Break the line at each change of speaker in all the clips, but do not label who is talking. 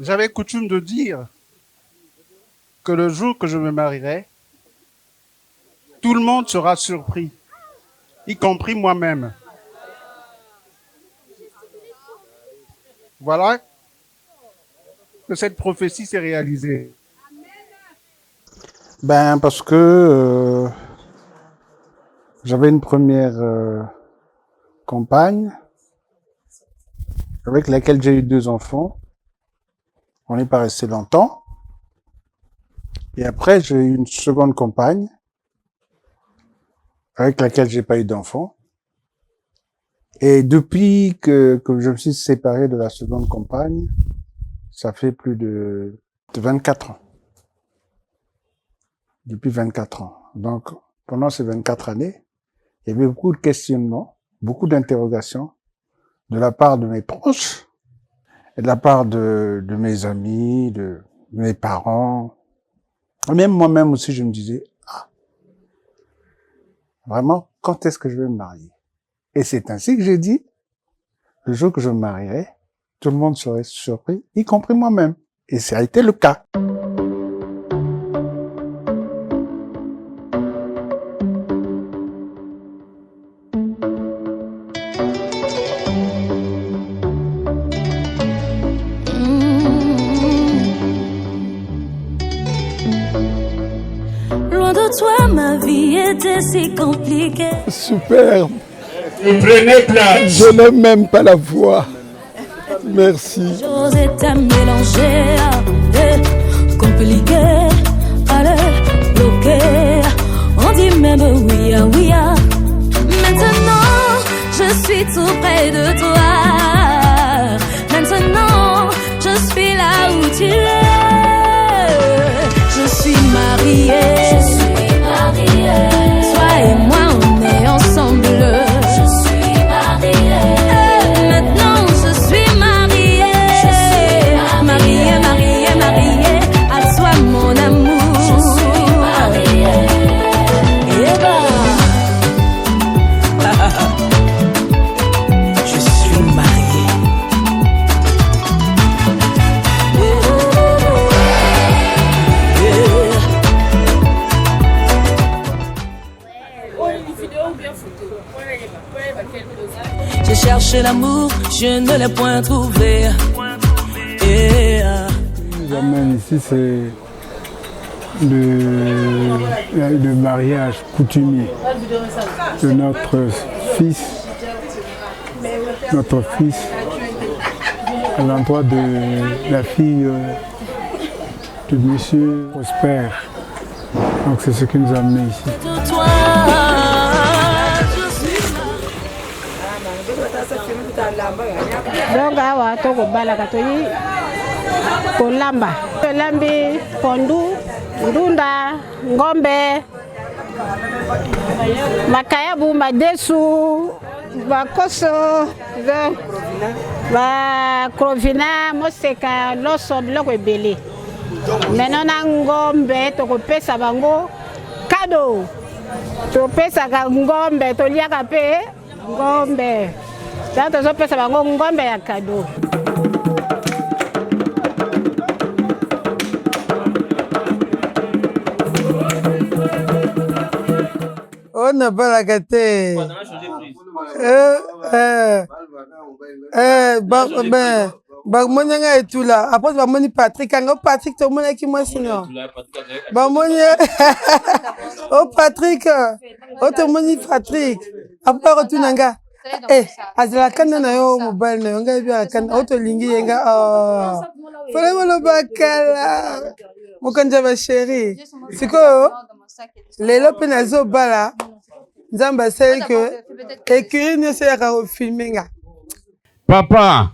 J'avais coutume de dire que le jour que je me marierai, tout le monde sera surpris, y compris moi-même. Voilà que cette prophétie s'est réalisée. Ben parce que j'avais une première compagne avec laquelle j'ai eu 2 enfants. On n'est pas resté longtemps. Et après, j'ai eu une seconde compagne avec laquelle j'ai pas eu d'enfants. Et depuis que je me suis séparé de la seconde compagne, ça fait plus de 24 ans. Depuis 24 ans. Donc, pendant ces 24 années, il y avait beaucoup de questionnements, beaucoup d'interrogations de la part de mes proches et de la part de mes amis, de mes parents. Même moi-même aussi, je me disais, vraiment, quand est-ce que je vais me marier? Et c'est ainsi que j'ai dit, le jour que je me marierai, tout le monde serait surpris, y compris moi-même. Et ça a été le cas.
Loin de toi, ma vie était si compliquée.
Superbe.
Prenez place.
Je n'ai même pas la voix. Merci.
Choses étaient mélangées, compliquées, allez, bloquées. On dit même oui, oui. Maintenant, je suis tout près de toi. Maintenant, je suis là où tu es. Je suis mariée. Je suis mariée. Toi et moi, on est ensemble. Je suis mariée. Maintenant, je suis mariée. Je suis mariée, mariée, mariée. À toi, mon amour. Je suis mariée. Et
Je suis mariée.
j'ai cherché l'amour, je ne l'ai point trouvé.
Nous amène ici, c'est le mariage coutumier de notre fils à l'endroit de la fille de monsieur Prosper. Donc c'est ce qui nous a amenés ici.
De toi,
Donc awa toko bala katoyi kolamba lambi pondu ndunda ngombe makayabu madesu bakoso ba krovina moseka loso biloko ebele meno na ngombe tokopesa bango kado topesaka ngombe toliaka pe ngombe tanto tozopesa bango ngombe ya kado.
On a pas la gâté. Monyanga et tout là. Après, va moni Patrick. Quand Patrick, tu m'as qui moi sinon. Monia. Oh Patrick. Oh tu moni Patrick. Après retournanga. Azala kana na yo mobile na yo nga bi akana auto lingi yenga fala lo bakala mokanja ba chéri siko lelo pe nazo bala nzamba sel que écurie ne sert à filmer nga
Papa,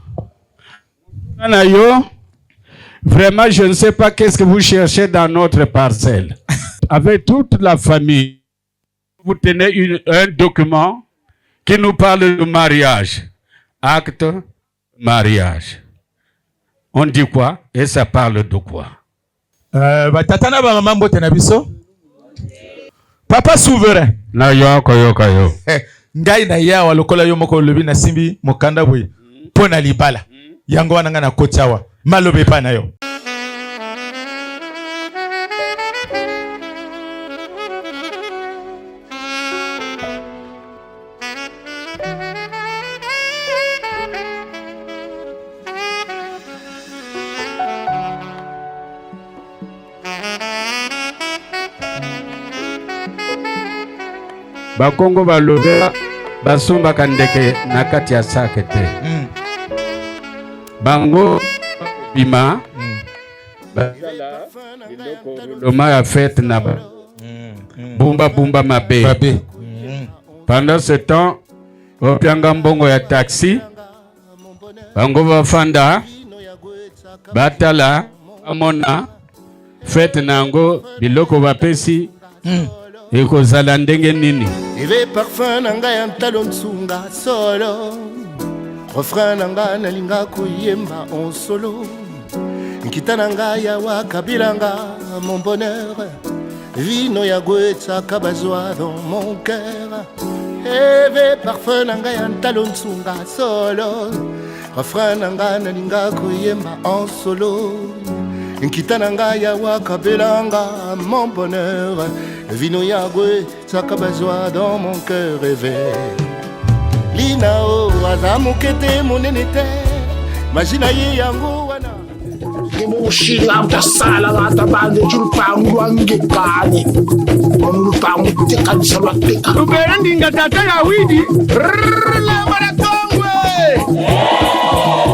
vraiment je ne sais pas qu'est-ce que vous cherchez dans notre parcelle. Avec toute la famille, vous tenez un document qui nous parle de mariage. Acte, mariage. On dit quoi? Et ça parle de quoi?
Batatana ba maman bote na biso. Papa souverain.
Na yoko.
Ngai na ya walokola yo moko lobi na simbi mokanda boy. Pona libala. Yango wana nga na kotiawa. malobe pa na yo.
Bakongo balobela basomba kandeke na kati ya sake te. Bango bima loma ya fête na ba bumba mabe. Pendant ce temps opianga mbongo ya taxi bango bafanda batala amona fête nango biloko bapesi ekozala ndenge nini.
Eve parfum nanga ya ntalo nsunga solo refrain nanga nalinga koyemba en solo nkita nanga ya wakabilanga mon bonheur vino ya gwetaka bazwa dans mon cœur. Eve parfum nanga ya ntalo nsunga solo refrain nanga nalinga koyemba en solo nkita nanga ya wakabilanga mon bonheur vino ya gwetaka bazwa dans mon cœur rêvé. Lina o azamukete monene te majina ye yango wana
Kimushila utasala watabande chulupangu angekani Omulupangu tika nisabateka
Uberendi ngatata ya widi Lambara kongwe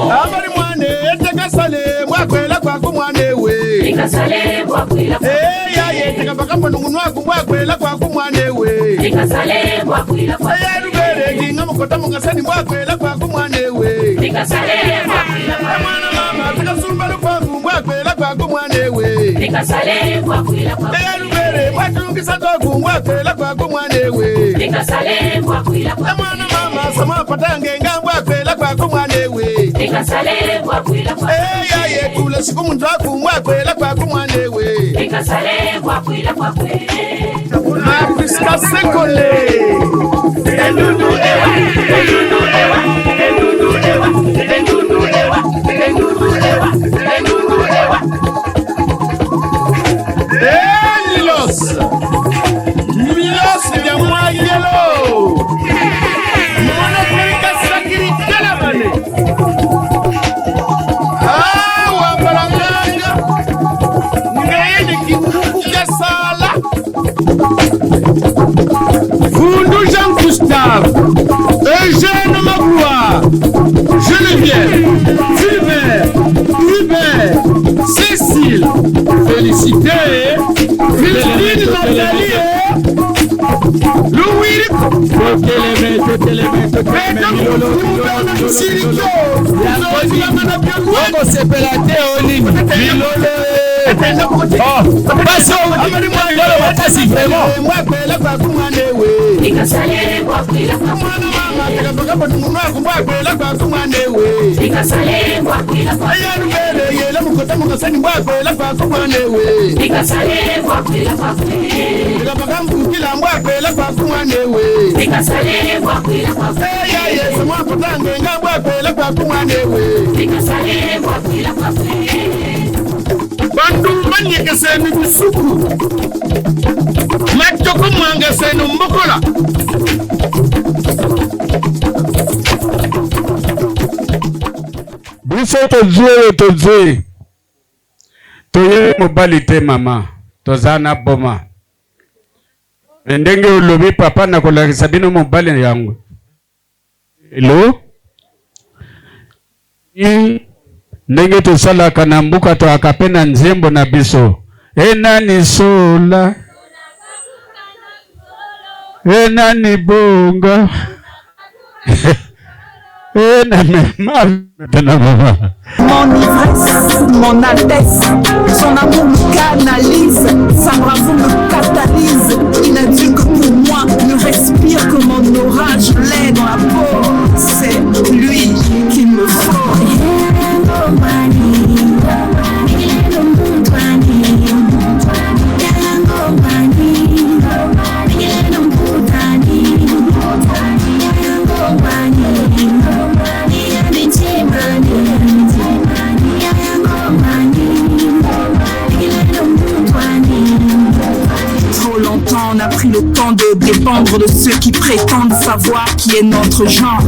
Lambari mwane eteka sale mwakwela kwa kumwane we Eka sale mwakwela kwa ya yeteka baka mwanungu waku mwakwela kwa kumwane we Eka sale mwakwela kwa Uberendi ngamukota mungasani mwakwela kwa kumwane we Eka sale mwakwela kwa mwana mama tika sumbalo kwa mwakwela kwa kumwane we Eka sale mwakwela kwa Ubere mwatungisa toku mwakwela kwa kumwane we Eka sale mwakwela kwa mwana mama sama patange ngambwakwela kwa kumwane we Eka sale mwakwela kwa ya yekula siku muntu akumwakwela kwa kumwane we Eka sale mwakwela kwa Afriska sekole Endundu ewa Endundu ewa Endundu ewa Endundu ewa Endundu ewa Endundu ewa Milos vya mwagelo Mwana perika sakiri telemane Wambalanganga Ngayene kibuka sala Fundu Jean Gustave Eugène Magloire Geneviève Fulbert Hubert Cécile Félicité Christine Nathalie Louis Bandu manyeke senu bisuku Matoko mwanga senu mbokola
Biso tozwe Toye mobali te mama Tozana boma Ndenge ulobi papa na kolakisa bino mobali yangu Hello Ndenge tosalaka na mbuka to akapena nzembo na biso Enani sola Enani bonga
Mon ivresse, mon altesse, son amour me canalise, sa bravoure me catalyse. Il n'a Dieu que pour moi, ne respire que mon orage lait dans la peau. C'est lui qu'il me faut. on a pris le temps de dépendre de ceux qui prétendent savoir qui est notre genre.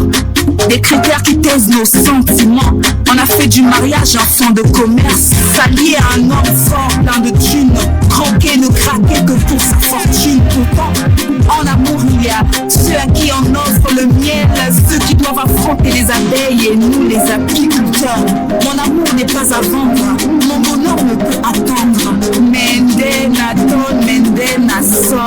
Des critères qui taisent nos sentiments. On a fait du mariage un fonds de commerce. S'allier à un homme fort, plein de thunes. Croquer, ne craquer que pour sa fortune. Pourtant, en amour, il y a ceux à qui on offre le miel, ceux qui doivent affronter les abeilles et nous les apiculteurs. Mon amour n'est pas à vendre, mon bonheur ne peut attendre. Mende na ton, mende na sol.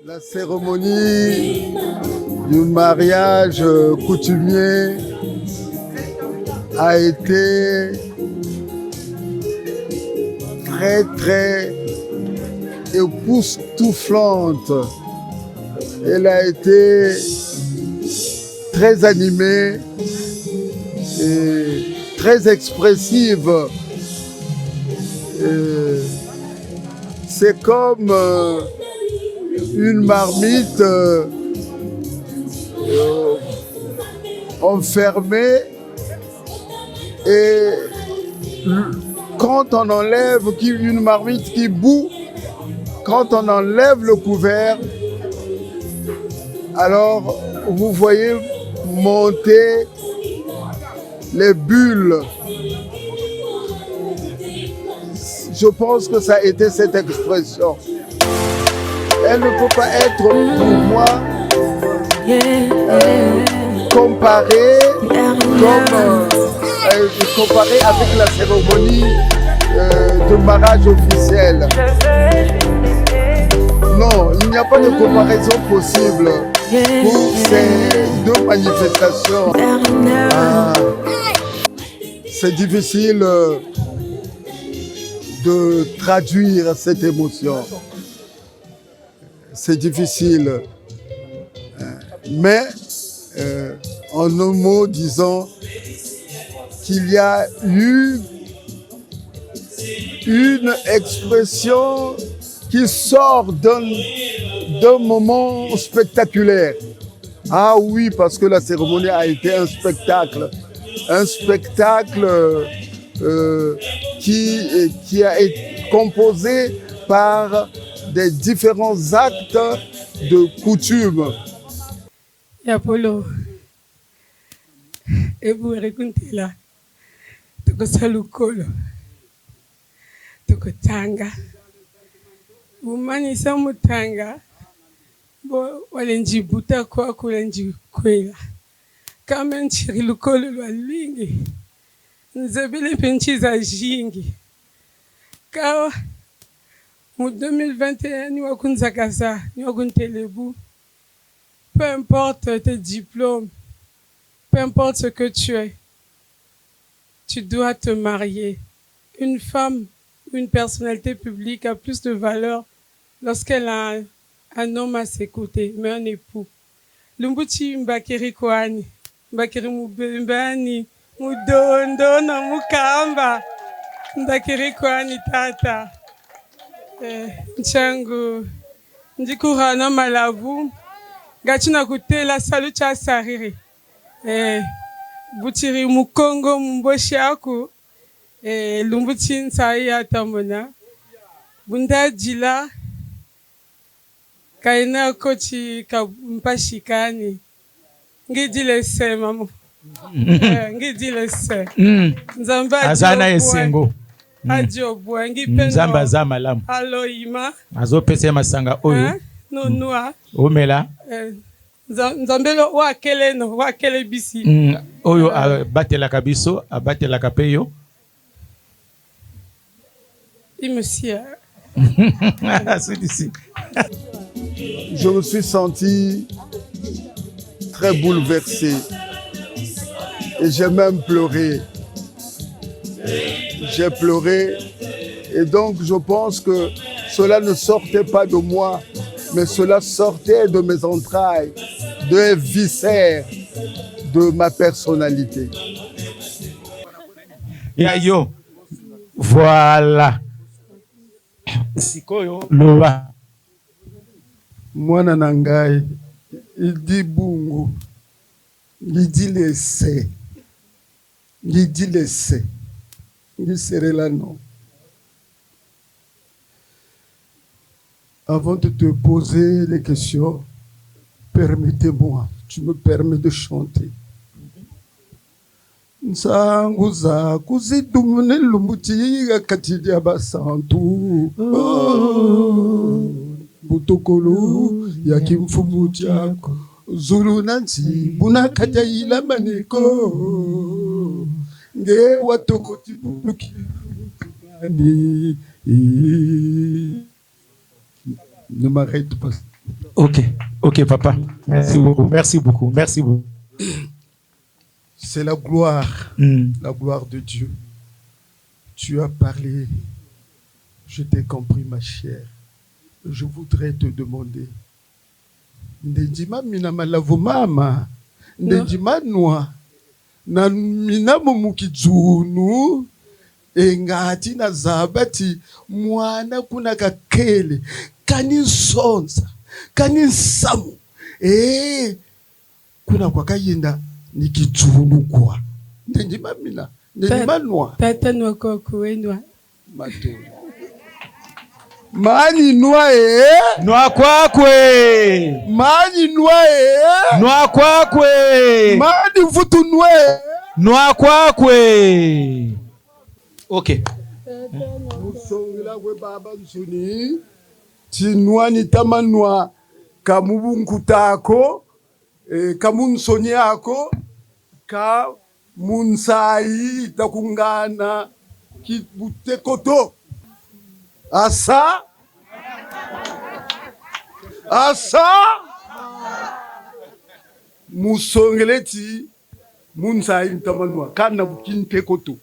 La cérémonie du mariage coutumier a été très époustouflante. Elle a été très animée et très expressive. C'est comme une marmite enfermée, et quand on enlève une marmite qui bout, quand on enlève le couvert, alors vous voyez monter les bulles. Je pense que ça a été cette expression. Elle ne peut pas être pour moi comparée avec la cérémonie de mariage officiel. Non, il n'y a pas de comparaison possible pour ces deux manifestations. C'est difficile de traduire cette émotion. C'est difficile. Mais en un mot, disons qu'il y a eu une expression qui sort d'un moment spectaculaire. Ah oui, parce que la cérémonie a été un spectacle qui a été composé par des différents actes de coutume.
Yapolo, ebu erekuntela, toko salukolo, toko tanga, umani samu tanga, bo walenji buta kwa kulenji kwela, kama nchiri lukolo lwa lingi, nzabile penchi za jingi, kawa en 2021, nous avons Zakasa, nous avons Télébu. Peu importe tes diplômes, peu importe ce que tu es, tu dois te marier. Une femme, une personnalité publique a plus de valeur lorsqu'elle a un homme à ses côtés, mais un époux. Lumbuchi mbakiri kwani, mbakiri mubembani, mudondo na mukamba, mbakiri kwani tata. Nchangu ndikuhana malavu gachina kutela salu cha sariri butiri mukongo mboshi aku lumbuchi nsai atamona bunda jila kaina kochi kampashikani ngidile se mamu ngidile se nzamba
azana yesengo
Nzamba
za malamu.
Allo ima.
Azopese masanga oyo.
No noa.
Omela.
Nzambelo wa kele bisi.
Oyo abatela kabiso, abatela kapeyo.
Monsieur.
C'est ici.
Je me suis senti très bouleversé et j'ai même pleuré. J'ai pleuré et donc je pense que cela ne sortait pas de moi, mais cela sortait de mes entrailles, des viscères de ma personnalité.
Yayo, voilà. Sikoyo,
Mwana nangai, il dit bungu.
Il dit laissez. Il dit laissez. Il serait là, non. Avant de te poser les questions, permettez-moi, tu me permets de chanter. Nsangu zako zidumune lumbutika katili abasantu butokolo ya kimfumu chako zulu nansi bunakata ila maneko nge watokoti buki ni ne m'arrête pas.
Ok, papa. Merci beaucoup.
C'est la gloire de Dieu. Tu as parlé, je t'ai compris, ma chère. Je voudrais te demander, Ndejima mina malavu mama, Ndejima noa, na mina mumukizunu, engati na zabati, mwana kuna kakele, kanisonsa, kanisamu, kuna kwa kayinda, nikizunugwa ndendima mina ndendima nwa
tata nwa kokuwenwa
mato mani nwa
nwa kwakwe
mani nwa
nwa kwakwe
mani mfutu
nwa kwakwe. Ok.
Musongela kwe baba nsuni tinwa nitamanwa kamubungutako kamunsoni yako ka munsai takungana kibutekoto asa musongeleti munsai ntamanwa kana bukintekoto.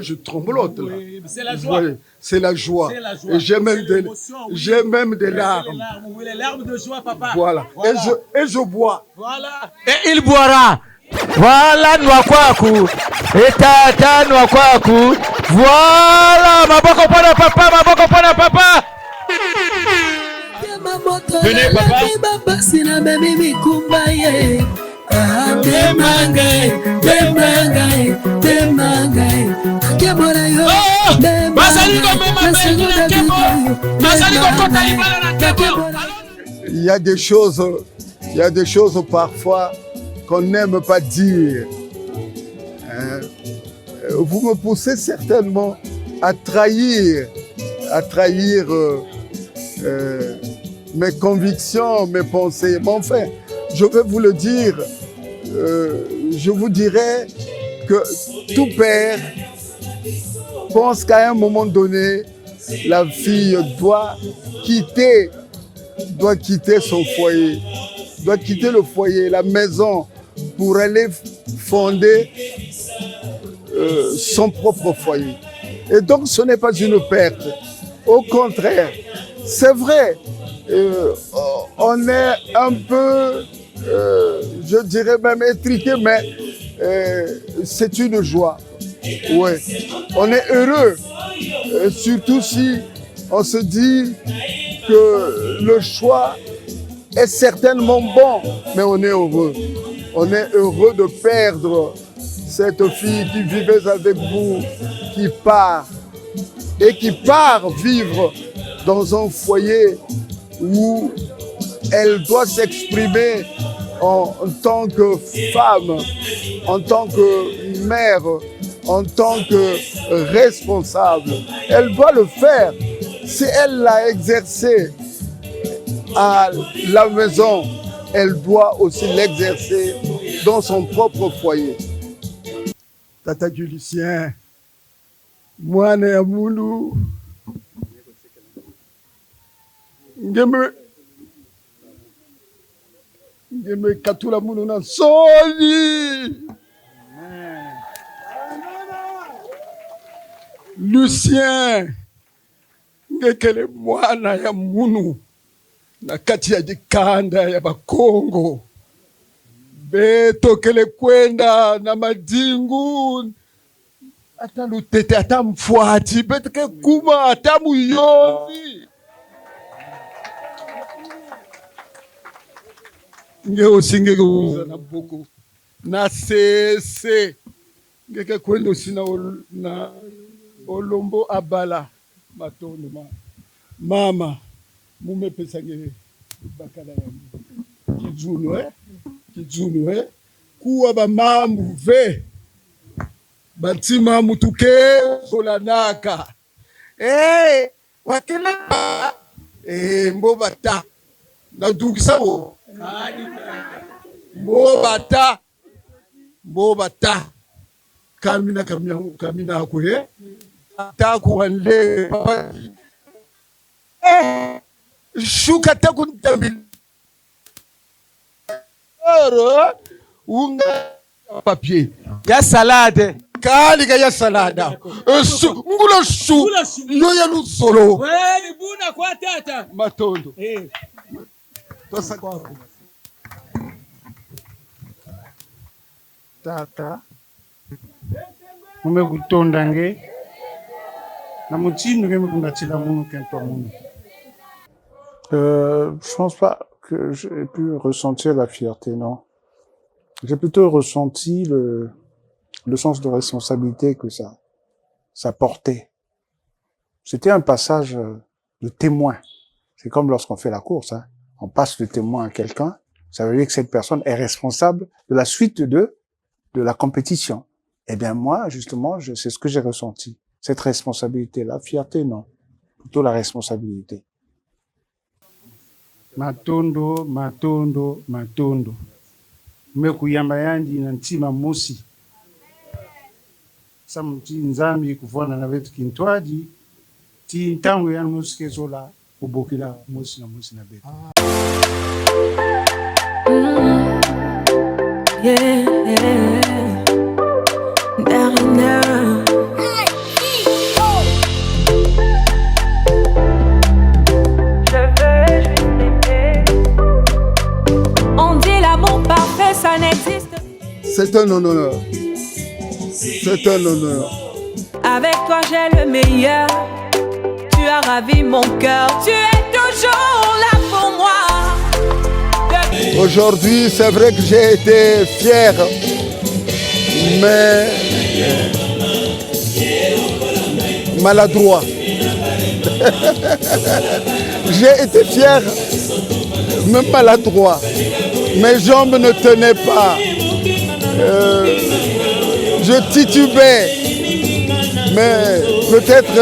Je tremblote là.
C'est la joie.
C'est la joie. Et j'ai même des larmes.
Les larmes de joie, papa.
Voilà. Et je bois.
Voilà.
Et il boira. Voilà Nwakwaku. Et tata Nwakwaku. Voilà. Maboko pana papa. Venez, papa.
Il y a des choses parfois qu'on n'aime pas dire. Vous me poussez certainement à trahir mes convictions, mes pensées. Mais enfin, je vais vous le dire, je vous dirais que tout père pense qu'à un moment donné, la fille doit quitter son foyer, doit quitter le foyer, la maison, pour aller fonder son propre foyer. Et donc ce n'est pas une perte. Au contraire, c'est vrai, on est un peu, je dirais même étriqué, mais c'est une joie. Ouais. On est heureux, surtout si on se dit que le choix est certainement bon, mais on est heureux. On est heureux de perdre cette fille qui vivait avec vous, qui part vivre dans un foyer où elle doit s'exprimer en tant que femme, en tant que mère, en tant que responsable. Elle doit le faire. Si elle l'a exercé à la maison, elle doit aussi l'exercer dans son propre foyer. Tata Lucien, moi ne amulu, ngeme katula mulu na soli. Lucien, ngekele mwana ya munu na kati ya jikanda ya Bakongo. Betokele kwenda na madingu ata lutete ata mfuati beteke kuma ata muyovi. Nge osingekuza na boko na sese ngeke kwenda aussi na olombo abala matondo mama mumepesa ngeke bakala yangu kidzunu kuwa bamambu ve batima mutuke solanaka wakela mbobata nadukisa wo mbobata kamina kwe takuwande shuka takuntambil unga papier
ya salade
kaliga ya salada ngula shu noya lusolo
wewe buna kwa tata
matondo tosa kwa
tata mumekutonda nge na mutinu ke mukundatila munu kentwa munu. Je pense pas que j'ai pu ressentir la fierté, non. J'ai plutôt ressenti le sens de responsabilité que ça portait. C'était un passage de témoin. C'est comme lorsqu'on fait la course, hein. On passe le témoin à quelqu'un. Ça veut dire que cette personne est responsable de la suite de la compétition. Eh bien, moi, justement, c'est ce que j'ai ressenti. Cette responsabilité. La fierté, non. Plutôt la responsabilité.
Matondo, matondo, matondo. Mekuyamba yandi na ntima mosi. Samuti nzambi kuvona na vetu kintwaji. Ti ntango ya musike zola ubokila mosi na betu.
On dit l'amour parfait, ça n'existe.
C'est un honneur. C'est un honneur.
Avec toi, j'ai le meilleur. Tu as ravi mon cœur. Tu es toujours là pour moi.
Aujourd'hui, c'est vrai que j'ai été fier, mais maladroit. J'ai été fier, mais maladroit. Mes jambes ne tenaient pas. Je titubais. Mais peut-être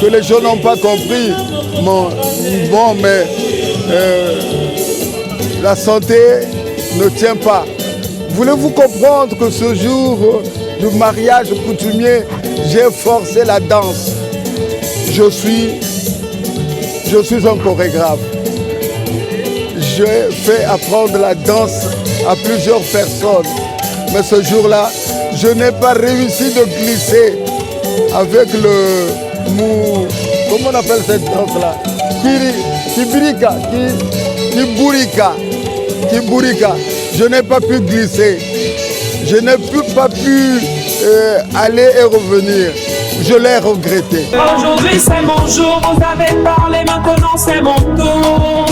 que les gens n'ont pas compris. Bon, mais la santé ne tient pas. Voulez-vous comprendre que ce jour du mariage coutumier, j'ai forcé la danse. Je suis un chorégraphe. J'ai fait apprendre la danse à plusieurs personnes. Mais ce jour-là, je n'ai pas réussi de glisser avec comment on appelle cette danse-là? Kiburika. Je n'ai pas pu glisser. Je n'ai pas pu aller et revenir. Je l'ai regretté.
Aujourd'hui c'est mon jour, vous avez parlé, maintenant c'est mon tour.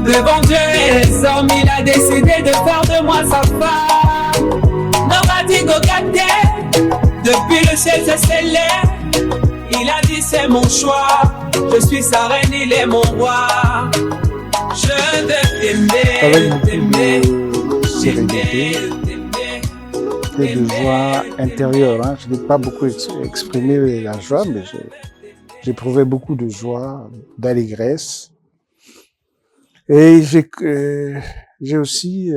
Devant Dieu et les hommes, il a décidé de faire de moi sa femme. Noradigo Gate, depuis le ciel s'est scellé. Il a dit c'est mon choix, je suis sa reine, il est mon roi. Je veux t'aimer,
et de joie intérieure. Hein. Je n'ai pas beaucoup exprimé la joie, mais j'éprouvais beaucoup de joie, d'allégresse. Et j'ai aussi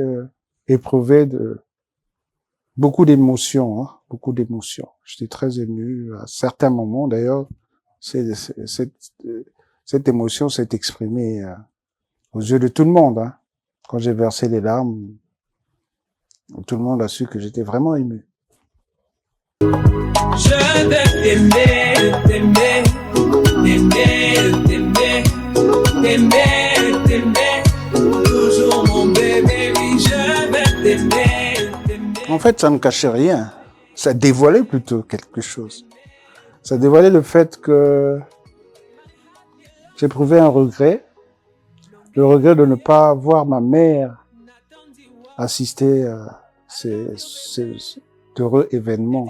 éprouvé beaucoup d'émotions, hein, beaucoup d'émotions. J'étais très ému à certains moments. D'ailleurs, cette émotion s'est exprimée aux yeux de tout le monde. Hein. Quand j'ai versé les larmes, tout le monde a su que j'étais vraiment ému.
Je veux t'aimer, toujours mon bébé, oui, je veux t'aimer.
En fait, ça ne cachait rien. Ça dévoilait plutôt quelque chose. Ça dévoilait le fait que j'éprouvais un regret. Le regret de ne pas voir ma mère assister à cet heureux événement.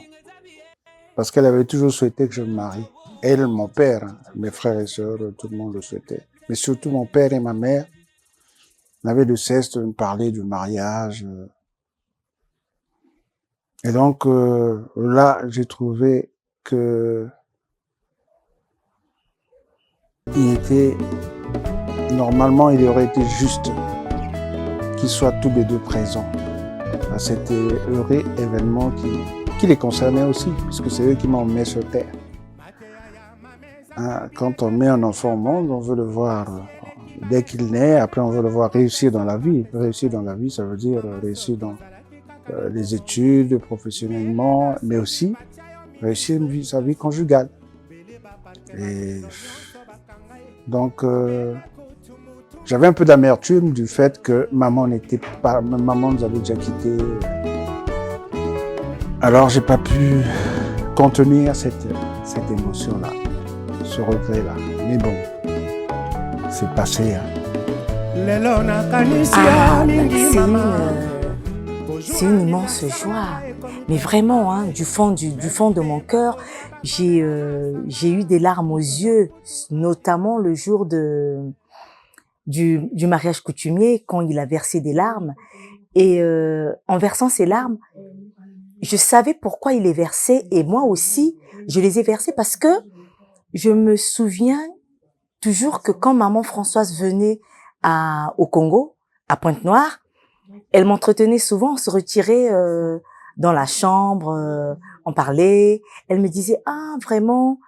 Parce qu'elle avait toujours souhaité que je me marie. Elle, mon père, hein, mes frères et sœurs, tout le monde le souhaitait. Mais surtout mon père et ma mère n'avaient de cesse de me parler du mariage. Et donc là, j'ai trouvé que normalement, il aurait été juste qu'ils soient tous les deux présents à cet heureux événement qui les concernait aussi, puisque c'est eux qui m'ont mis sur terre. Hein, quand on met un enfant au monde, on veut le voir dès qu'il naît, après on veut le voir réussir dans la vie. Réussir dans la vie, ça veut dire réussir dans les études, professionnellement, mais aussi réussir sa vie conjugale. Et donc, j'avais un peu d'amertume du fait que maman nous avait déjà quittés. Alors, j'ai pas pu contenir cette émotion-là, ce regret-là. Mais bon, c'est passé. Hein.
C'est une immense joie. Mais vraiment, hein, du fond de mon cœur, j'ai eu des larmes aux yeux, notamment le jour du mariage coutumier, quand il a versé des larmes. Et en versant ces larmes, je savais pourquoi il les versait, et moi aussi, je les ai versées parce que je me souviens toujours que quand maman Françoise venait au Congo, à Pointe-Noire, elle m'entretenait souvent, on se retirait dans la chambre, on parlait. Elle me disait, ah vraiment,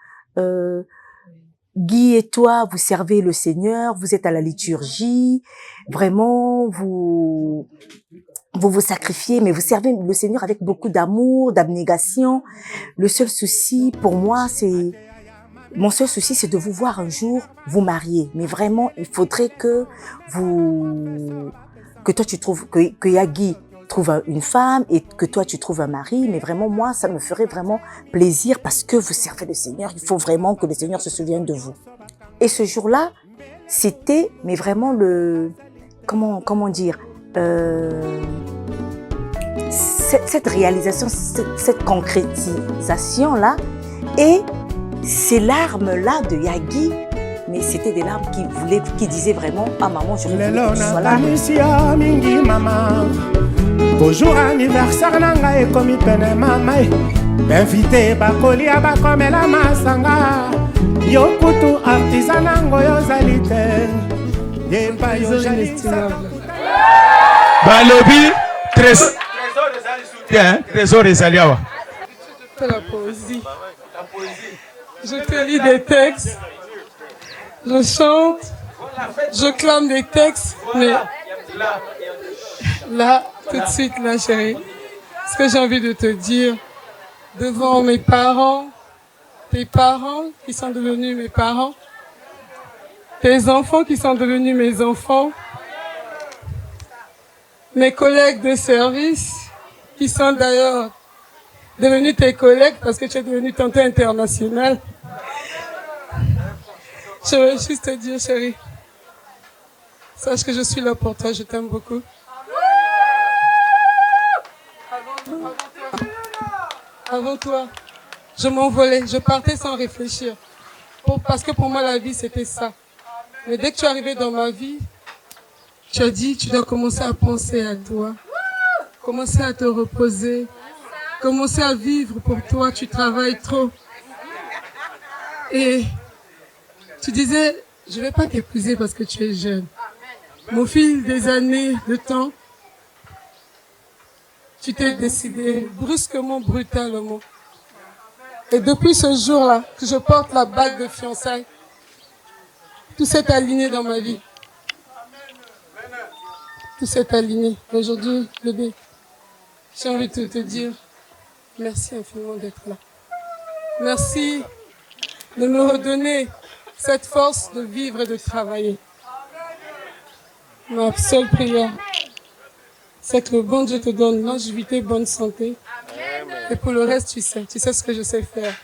Guy et toi, vous servez le Seigneur, vous êtes à la liturgie, vraiment, vous sacrifiez, mais vous servez le Seigneur avec beaucoup d'amour, d'abnégation. Le seul souci pour moi, mon seul souci, c'est de vous voir un jour vous marier. Mais vraiment, il faudrait que toi tu trouves, que Yagi trouve une femme et que toi tu trouves un mari. Mais vraiment, moi, ça me ferait vraiment plaisir parce que vous servez le Seigneur. Il faut vraiment que le Seigneur se souvienne de vous. Et ce jour-là, c'était, mais vraiment comment dire, cette réalisation, cette concrétisation-là, et ces larmes-là de Yagi, mais c'était des larmes qui disaient vraiment, ah maman, je veux que tu sois là.
Bonjour anniversaire nanga et komi pene mama invité bakolia bakomela masanga yokutu artisan nango yozali te yemba yozali
balobi trésor ezali awa.
La poésie. Je te lis des textes, je chante, je clame des textes, mais là, tout de suite, là, chérie, ce que j'ai envie de te dire, devant mes parents, tes parents qui sont devenus mes parents, tes enfants qui sont devenus mes enfants, mes collègues de service, qui sont d'ailleurs devenus tes collègues parce que tu es devenu tonton international. Je veux juste te dire, chérie, sache que je suis là pour toi, je t'aime beaucoup. Avant toi, je m'envolais, je partais sans réfléchir. Parce que pour moi, la vie, c'était ça. Mais dès que tu es arrivé dans ma vie, tu as dit, tu dois commencer à penser à toi, commencer à te reposer, commencer à vivre pour toi, tu travailles trop. Et tu disais, je ne vais pas t'épouser parce que tu es jeune. Mais au fil des années, de temps, tu t'es décidé brusquement, brutalement. Et depuis ce jour-là, que je porte la bague de fiançailles, tout s'est aligné dans ma vie. Tout s'est aligné. Aujourd'hui, bébé, j'ai envie de te dire merci infiniment d'être là. Merci de me redonner cette force de vivre et de travailler. Ma seule prière, c'est que le bon Dieu te donne longévité, bonne santé. Et pour le reste, tu sais ce que je sais faire.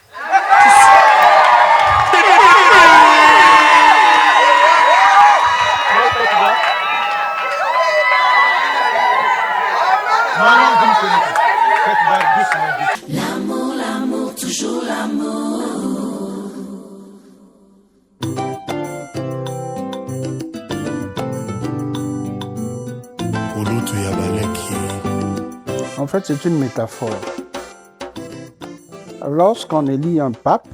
L'amour, l'amour, toujours l'amour.
En fait, c'est une métaphore. Lorsqu'on élit un pape,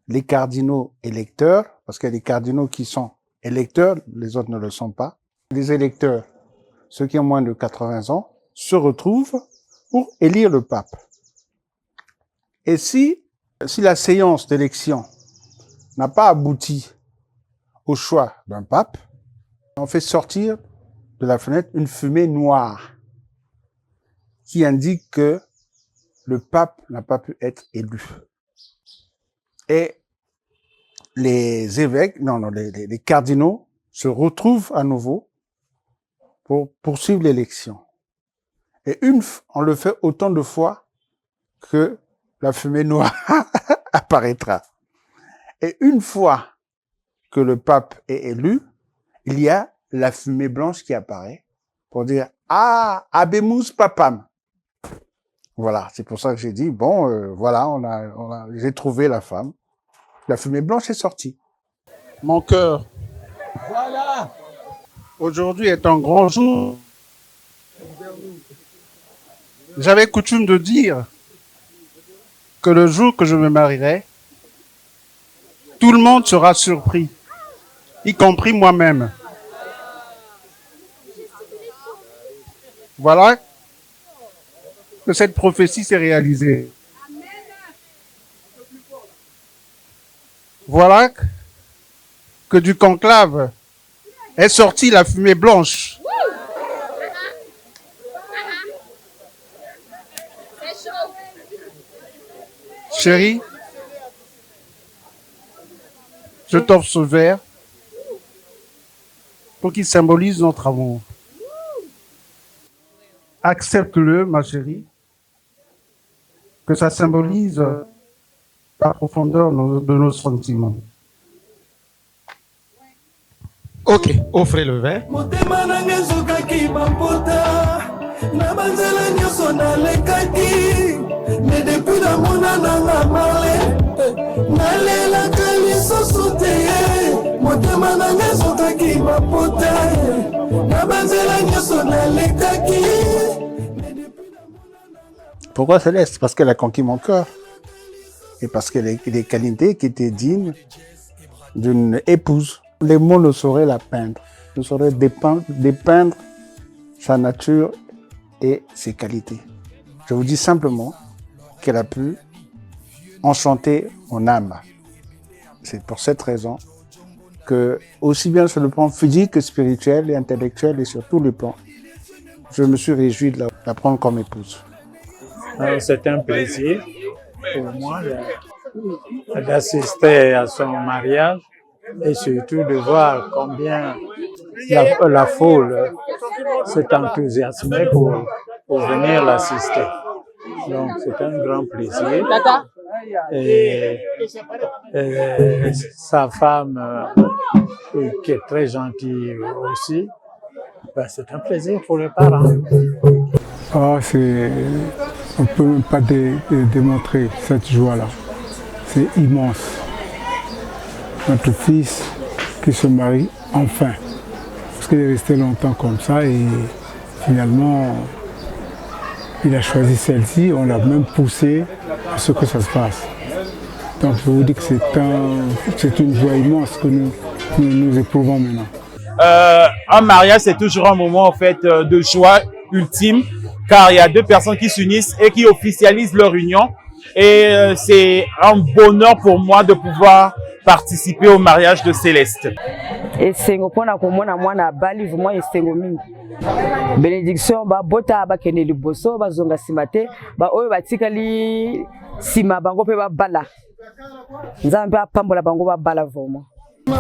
les cardinaux électeurs, parce qu'il y a des cardinaux qui sont électeurs, les autres ne le sont pas, les électeurs, ceux qui ont moins de 80 ans, se retrouvent pour élire le pape. Et si la séance d'élection n'a pas abouti au choix d'un pape, on fait sortir de la fenêtre une fumée noire qui indique que le pape n'a pas pu être élu. Et les évêques, les cardinaux se retrouvent à nouveau pour poursuivre l'élection. Et on le fait autant de fois que la fumée noire apparaîtra. Et une fois que le pape est élu, il y a la fumée blanche qui apparaît pour dire « Ah, habemus papam ». Voilà, c'est pour ça que j'ai dit, voilà, j'ai trouvé la femme. La fumée blanche est sortie. Mon cœur. Voilà. Aujourd'hui est un grand jour. J'avais coutume de dire que le jour que je me marierai, tout le monde sera surpris, y compris moi-même. Voilà que cette prophétie s'est réalisée. Voilà que du conclave est sortie la fumée blanche. Chérie, je t'offre ce verre pour qu'il symbolise notre amour. Accepte-le, ma chérie, que ça symbolise la profondeur de nos sentiments.
Ok, offrez le verre.
Mais depuis la mona nanga male nalela kaliso sote motema nanga zokaki mapota na banzela nyoso nalekaki.
Pourquoi Céleste? Parce qu'elle a conquis mon cœur. Et parce qu'elle a des qualités qui étaient dignes d'une épouse. Les mots ne sauraient la peindre, ne sauraient dépeindre sa nature et ses qualités. Je vous dis simplement qu'elle a pu enchanter mon âme. C'est pour cette raison que, aussi bien sur le plan physique que spirituel et intellectuel et sur tous les plans, je me suis réjoui de la prendre comme épouse.
C'est un plaisir pour moi d'assister à son mariage et surtout de voir combien la foule s'est enthousiasmée pour venir l'assister. Donc c'est un grand plaisir. Et sa femme, qui est très gentille aussi, c'est un plaisir pour les parents.
On ne peut même pas démontrer cette joie-là. C'est immense. Notre fils qui se marie enfin. Parce qu'il est resté longtemps comme ça et finalement, il a choisi celle-ci. On l'a même poussé à ce que ça se passe. Donc je vous dis que c'est une joie immense que nous éprouvons maintenant.
Un mariage, c'est toujours un moment en fait de joie ultime, car il y a deux personnes qui s'unissent et qui officialisent leur union. Et c'est un bonheur pour moi de pouvoir participer au mariage de Céleste.
Esengo pona komona mwana bali vraiment esengo mingi. Bénédiction ba bota ba kene liboso ba zonga simate ba oyo batikali sima bango pe ba bala. Nzambe apambola bango ba bala vraiment.
Le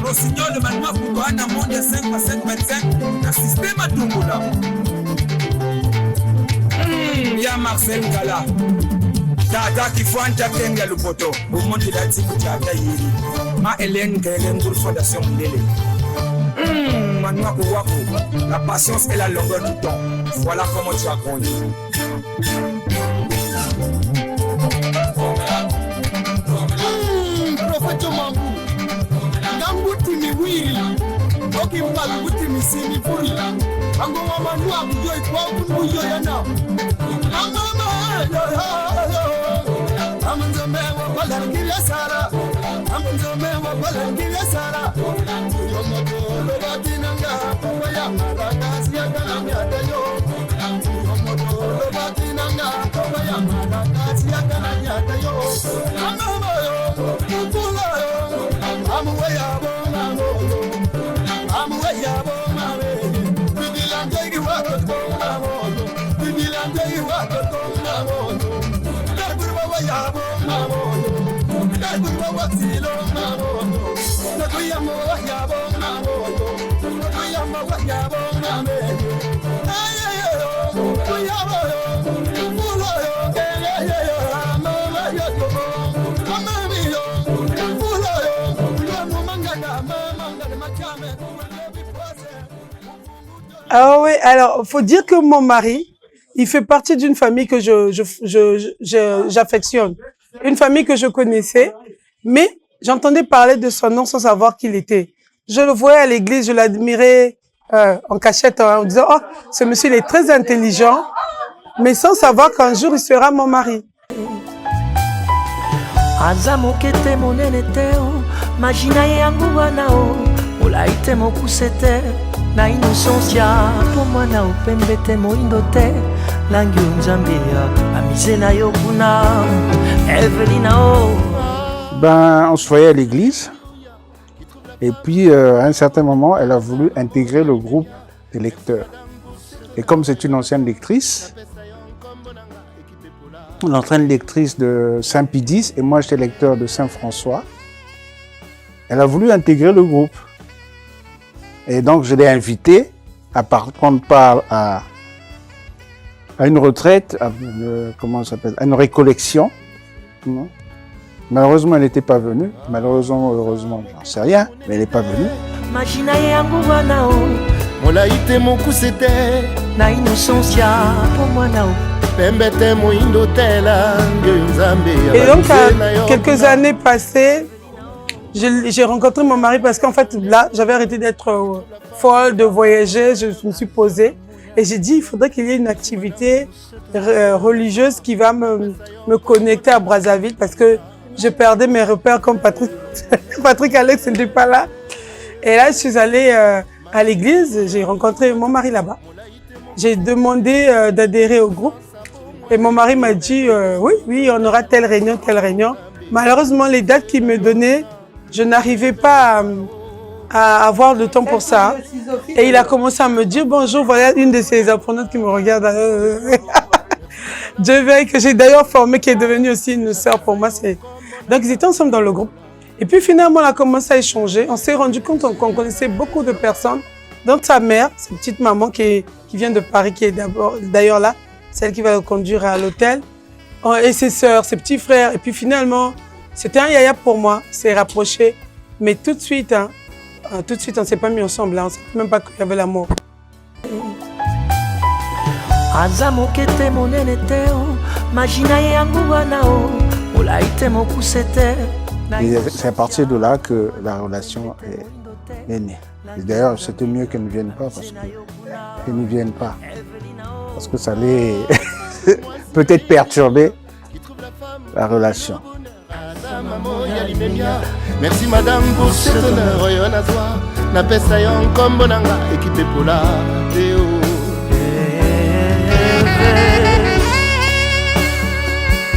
rossignol de Manoua Foudoana Monde 5 à 5 25 na système à Tungoula. Ya Marcel Gala. Tata Kifwanta Kenga Lupoto, Bumonti Dati Tata Yiri, Ma Hélène Kelen pour Fondation Ndele. Manoua Kouwakou, la patience et la longueur du temps. Voilà comment tu as grandi.
Prophète Mangou, Nambuti Miwiri, Okimba Buti Misimi Puri, Ango Manoua Bouyo et Kwaku Bouyo Yana.
Ah oui, alors, faut dire que mon mari, il fait partie d'une famille que j'affectionne. Une famille que je connaissais, mais j'entendais parler de son nom sans savoir qui il était. Je le voyais à l'église, je l'admirais en cachette, en disant, oh, ce monsieur, il est très intelligent, mais sans savoir qu'un jour, il sera mon mari.
Na innocence ya po mwana upembe te moindo te langi nzambe ya amize na yo kuna Evelina o.
Ben, on se voyait à l'église et puis à un certain moment elle a voulu intégrer le groupe des lecteurs et comme c'est une ancienne lectrice, l'ancienne lectrice de Saint-Pidis et moi j'étais lecteur de Saint-François, elle a voulu intégrer le groupe. Et donc, je l'ai invité à prendre part à une retraite, comment ça s'appelle, à une récollection. Non. Malheureusement, elle n'était pas venue. Malheureusement, heureusement, j'en sais rien, mais elle n'est pas venue.
Et donc, quelques années passées, j'ai rencontré mon mari parce qu'en fait, là, j'avais arrêté d'être folle, de voyager, je me suis posée. Et j'ai dit, il faudrait qu'il y ait une activité religieuse qui va me connecter à Brazzaville parce que je perdais mes repères comme Patrick Alex n'était pas là. Et là, je suis allée à l'église, j'ai rencontré mon mari là-bas. J'ai demandé d'adhérer au groupe. Et mon mari m'a dit, oui, on aura telle réunion, telle réunion. Malheureusement, les dates qu'il me donnait, je n'arrivais pas à avoir le temps pour ça. Et il a commencé à me dire, bonjour, voilà une de ses apprenantes qui me regarde. Dieu veille, que j'ai d'ailleurs formée, qui est devenue aussi une sœur pour moi. Donc, ils étaient ensemble dans le groupe. Et puis, finalement, on a commencé à échanger. On s'est rendu compte qu'on connaissait beaucoup de personnes, dont sa mère, sa petite maman qui vient de Paris, qui est d'ailleurs là, celle qui va le conduire à l'hôtel, et ses sœurs, ses petits frères. Et puis, finalement, c'était un yaya pour moi, c'est rapproché. Mais tout de suite, on ne s'est pas mis ensemble. On ne savait même pas qu'il y avait l'amour.
C'est à partir de là que la relation est née. D'ailleurs, c'était mieux qu'elle ne vienne pas parce qu'elle ne vienne pas. Parce que ça allait peut-être perturber la relation.
Merci madame pour cet honneur oyo na toi na pesa yo nkombo nanga équipe pour la Théo.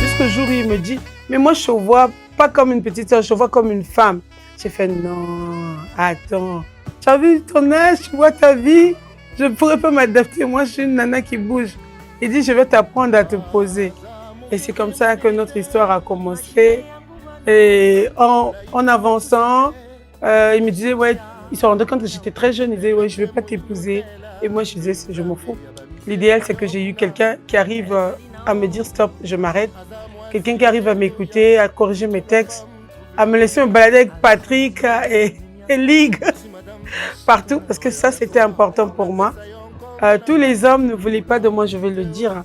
Jusqu'au jour où il me dit, mais moi je ne vois pas comme une petite soeur, je vois comme une femme. J'ai fait non, attends, tu as vu ton âge, tu vois ta vie, je ne pourrais pas m'adapter, moi je suis une nana qui bouge. Il dit, je vais t'apprendre à te poser. Et c'est comme ça que notre histoire a commencé. Et en avançant, il me disait, ouais, il se rendait compte que j'étais très jeune, il disait, ouais, je ne vais pas t'épouser. Et moi, je disais, je m'en fous. L'idéal, c'est que j'ai eu quelqu'un qui arrive à me dire, stop, je m'arrête,
quelqu'un qui arrive à m'écouter, à corriger mes textes, à me laisser me balader avec Patrick et Ligue partout, parce que ça, c'était important pour moi. Tous les hommes ne voulaient pas de moi, je vais le dire, hein,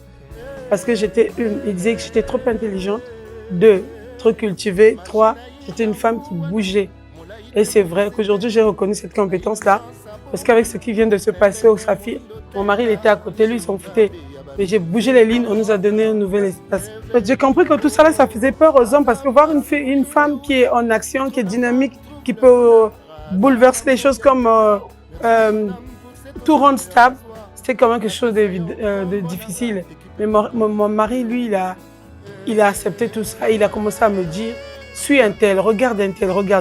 parce que j'étais ils disaient que j'étais trop intelligente, 2, trop cultivée, 3, j'étais une femme qui bougeait. Et c'est vrai qu'aujourd'hui, j'ai reconnu cette compétence-là, parce qu'avec ce qui vient de se passer au Saphir, mon mari, il était à côté, lui, il s'en foutait. Mais j'ai bougé les lignes, on nous a donné un nouvel espace. J'ai compris que tout ça, là, ça faisait peur aux hommes, parce que voir une femme qui est en action, qui est dynamique, qui peut bouleverser les choses comme tout rendre stable, c'était quand même quelque chose de difficile. Mais mon mari, lui, il a accepté tout ça. Il a commencé à me dire, suis un tel, regarde,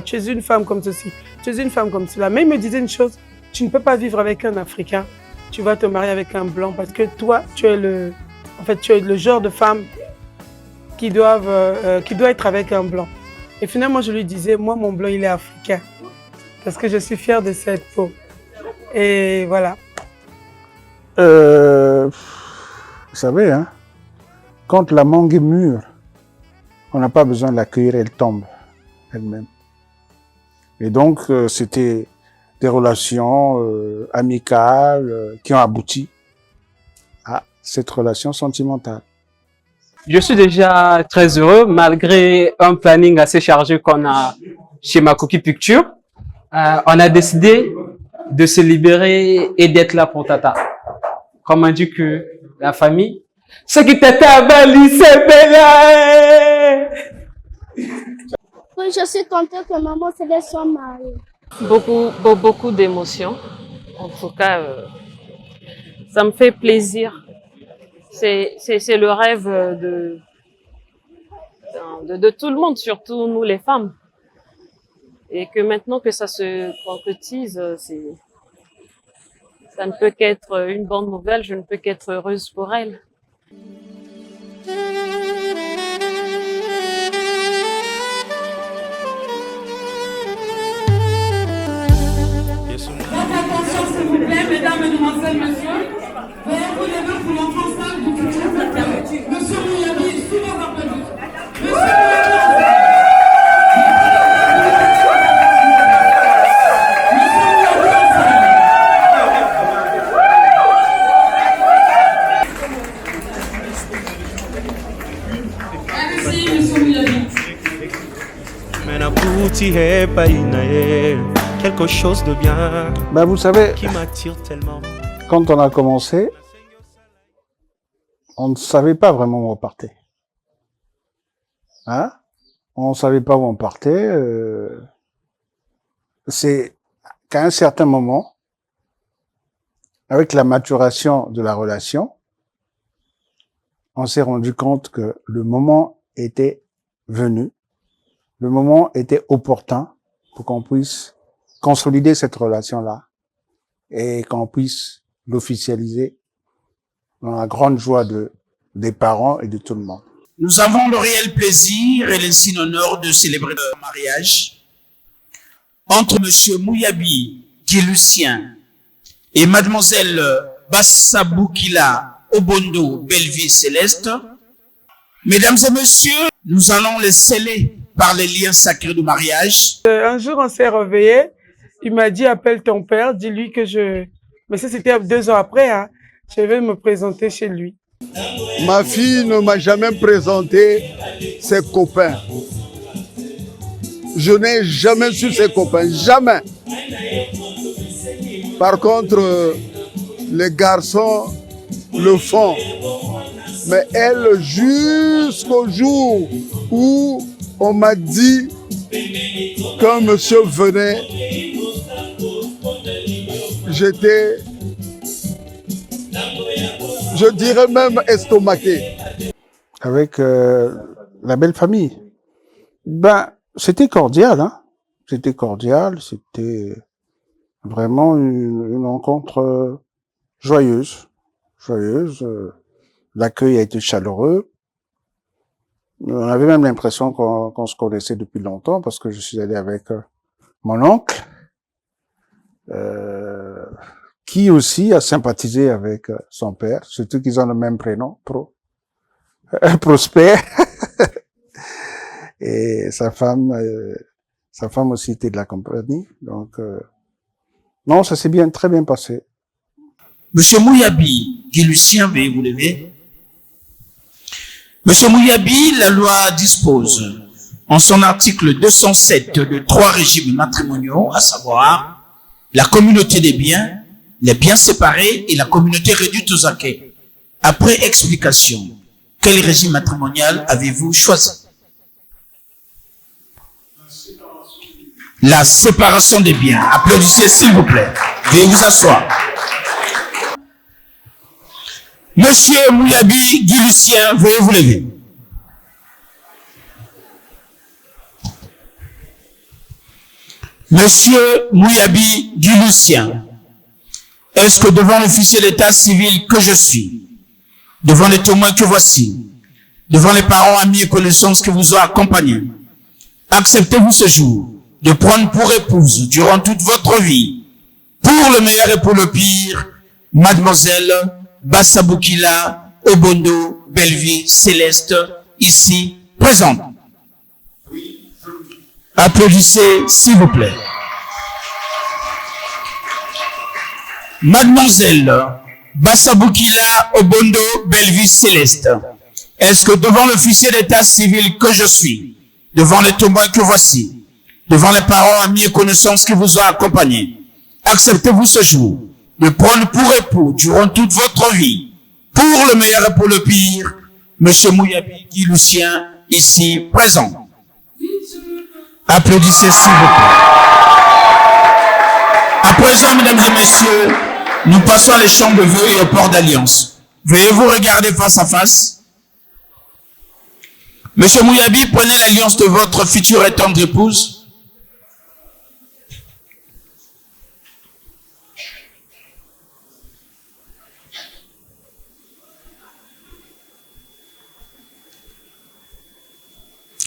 tu es une femme comme ceci, tu es une femme comme cela. Mais il me disait une chose, tu ne peux pas vivre avec un Africain, tu vas te marier avec un blanc parce que toi, tu es le genre de femme qui doit être avec un blanc. Et finalement, je lui disais, moi, mon blanc, il est africain parce que je suis fière de cette peau. Et voilà.
Vous savez, hein, quand la mangue est mûre, on n'a pas besoin de l'accueillir, elle tombe elle-même. Et donc, c'était des relations amicales qui ont abouti à cette relation sentimentale.
Je suis déjà très heureux, malgré un planning assez chargé qu'on a chez Makoki Pictures. On a décidé de se libérer et d'être là pour Tata. Comme on dit que la famille, ce qui Tata a bali, c'est belle.
Oui, je suis contente que maman se laisse son mari.
Beaucoup d'émotions. En tout cas, ça me fait plaisir. C'est le rêve de tout le monde, surtout nous les femmes. Et que maintenant que ça se concrétise, ça ne peut qu'être une bonne nouvelle. Je ne peux qu'être heureuse pour elle.
S'il vous plaît, mesdames, mesdemoiselles, messieurs, veuillez vous lever pour l'enfant salle du futur. Monsieur Mouyabi, sous vos applaudissements. Monsieur
quelque chose de bien
ben vous savez,
qui m'attire tellement.
Quand on a commencé, on ne savait pas vraiment où on partait. Hein? On ne savait pas où on partait. C'est qu'à un certain moment, avec la maturation de la relation, on s'est rendu compte que le moment était venu, le moment était opportun pour qu'on puisse consolider cette relation-là et qu'on puisse l'officialiser dans la grande joie des parents et de tout le monde.
Nous avons le réel plaisir et l'insigne honneur de célébrer le mariage entre Monsieur Mouyabi Guy Lucien et Mademoiselle Bassaboukila Obondo Belleville Céleste. Mesdames et messieurs, nous allons les sceller par les liens sacrés du mariage.
Un jour, on s'est réveillé. Il m'a dit, appelle ton père, dis-lui que je... Mais ça, c'était 2 ans après, hein. Je vais me présenter chez lui.
Ma fille ne m'a jamais présenté ses copains. Je n'ai jamais su ses copains, jamais. Par contre, les garçons le font. Mais elle, jusqu'au jour où on m'a dit qu'un monsieur venait, j'étais, je dirais même estomaqué.
Avec la belle famille. Ben, c'était cordial, hein. C'était cordial, c'était vraiment une rencontre joyeuse. L'accueil a été chaleureux. On avait même l'impression qu'on se connaissait depuis longtemps parce que je suis allé avec mon oncle, qui aussi a sympathisé avec son père, surtout qu'ils ont le même prénom, Prosper. Et sa femme aussi était de la compagnie. Donc, non, ça s'est très bien passé.
Monsieur Mouyabi, Guy Lucien, veuillez vous lever. Monsieur Mouyabi, la loi dispose en son article 207 de 3 régimes matrimoniaux, à savoir la communauté des biens, les biens séparés et la communauté réduite aux acquêts. Après explication, quel régime matrimonial avez-vous choisi? La séparation des biens. Applaudissez s'il vous plaît. Veuillez vous asseoir. Monsieur Mouyabi, Guy Lucien, veuillez vous lever. Monsieur Mouyabi, Guy Lucien, est-ce que devant l'officier d'état civil que je suis, devant les témoins que voici, devant les parents, amis et connaissances qui vous ont accompagnés, acceptez-vous ce jour de prendre pour épouse durant toute votre vie, pour le meilleur et pour le pire, mademoiselle Bassaboukila Obondo Belleville Céleste, ici présente? Applaudissez s'il vous plaît. Mademoiselle Bassaboukila Obondo Belleville Céleste, est-ce que devant l'officier d'état civil que je suis, devant les témoins que voici, devant les parents, amis et connaissances qui vous ont accompagnés, acceptez-vous ce jour de prendre pour époux durant toute votre vie, pour le meilleur et pour le pire, Monsieur Mouyabi Guy Lucien, ici présent? Applaudissez s'il vous plaît. À présent, mesdames et messieurs, nous passons à l'échange de vœux et au port d'alliance. Veuillez vous regarder face à face. Monsieur Mouyabi, prenez l'alliance de votre future et tendre épouse.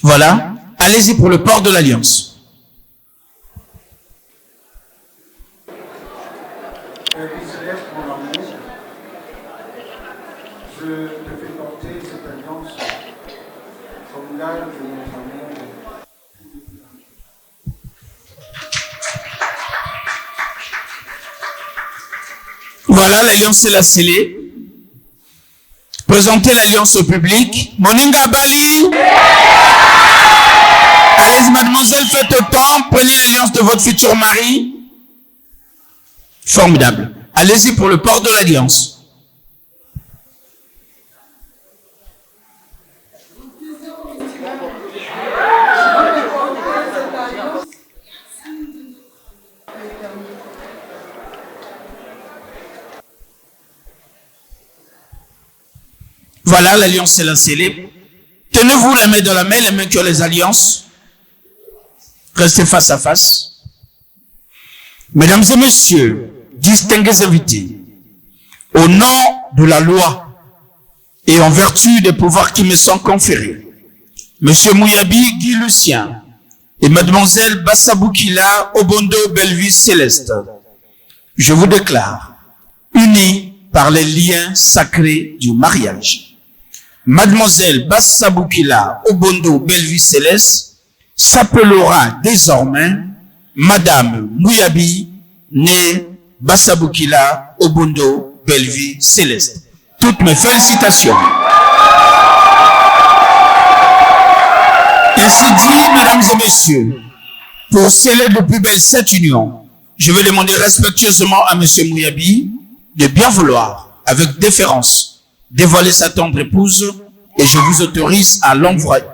Voilà. Allez-y pour le port de l'alliance.
Je te fais porter cette alliance comme gage de notre amour.
Voilà, l'alliance est la scellée. Présentez l'alliance au public. Moninga Bali. Allez-y, mademoiselle, faites autant. Prenez l'alliance de votre futur mari. Formidable. Allez-y pour le port de l'alliance. Voilà, l'alliance est la scellée. Tenez-vous la main dans la main, les mains qui ont les alliances. Restez face à face. Mesdames et messieurs, distingués invités, au nom de la loi et en vertu des pouvoirs qui me sont conférés, Monsieur Mouyabi Guy Lucien et Mademoiselle Bassaboukila Obondo Belleville Céleste, je vous déclare unis par les liens sacrés du mariage. Mademoiselle Bassaboukila Obondo Belleville Céleste s'appellera désormais Madame Mouyabi, née Bassaboukila Obondo Belleville Céleste. Toutes mes félicitations. Ainsi dit, mesdames et messieurs, pour sceller de plus belle cette union, je vais demander respectueusement à Monsieur Mouyabi de bien vouloir, avec déférence, dévoiler sa tendre épouse et je vous autorise à l'envoyer.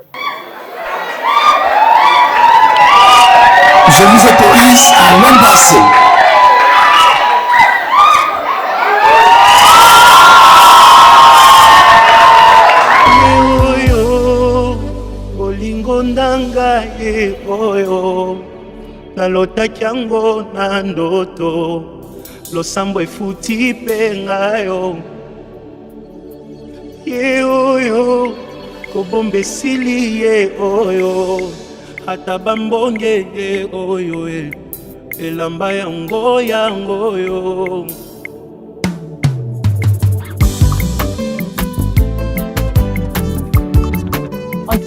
Je vous autorise à l'embrasser.
Olingo ndanga e oyo nalotaki yango na ndoto losambo efuti mpe ngayo ye oyo kobomba esili ye oyo ata bambonge ye oyo elamba yango yangoyo.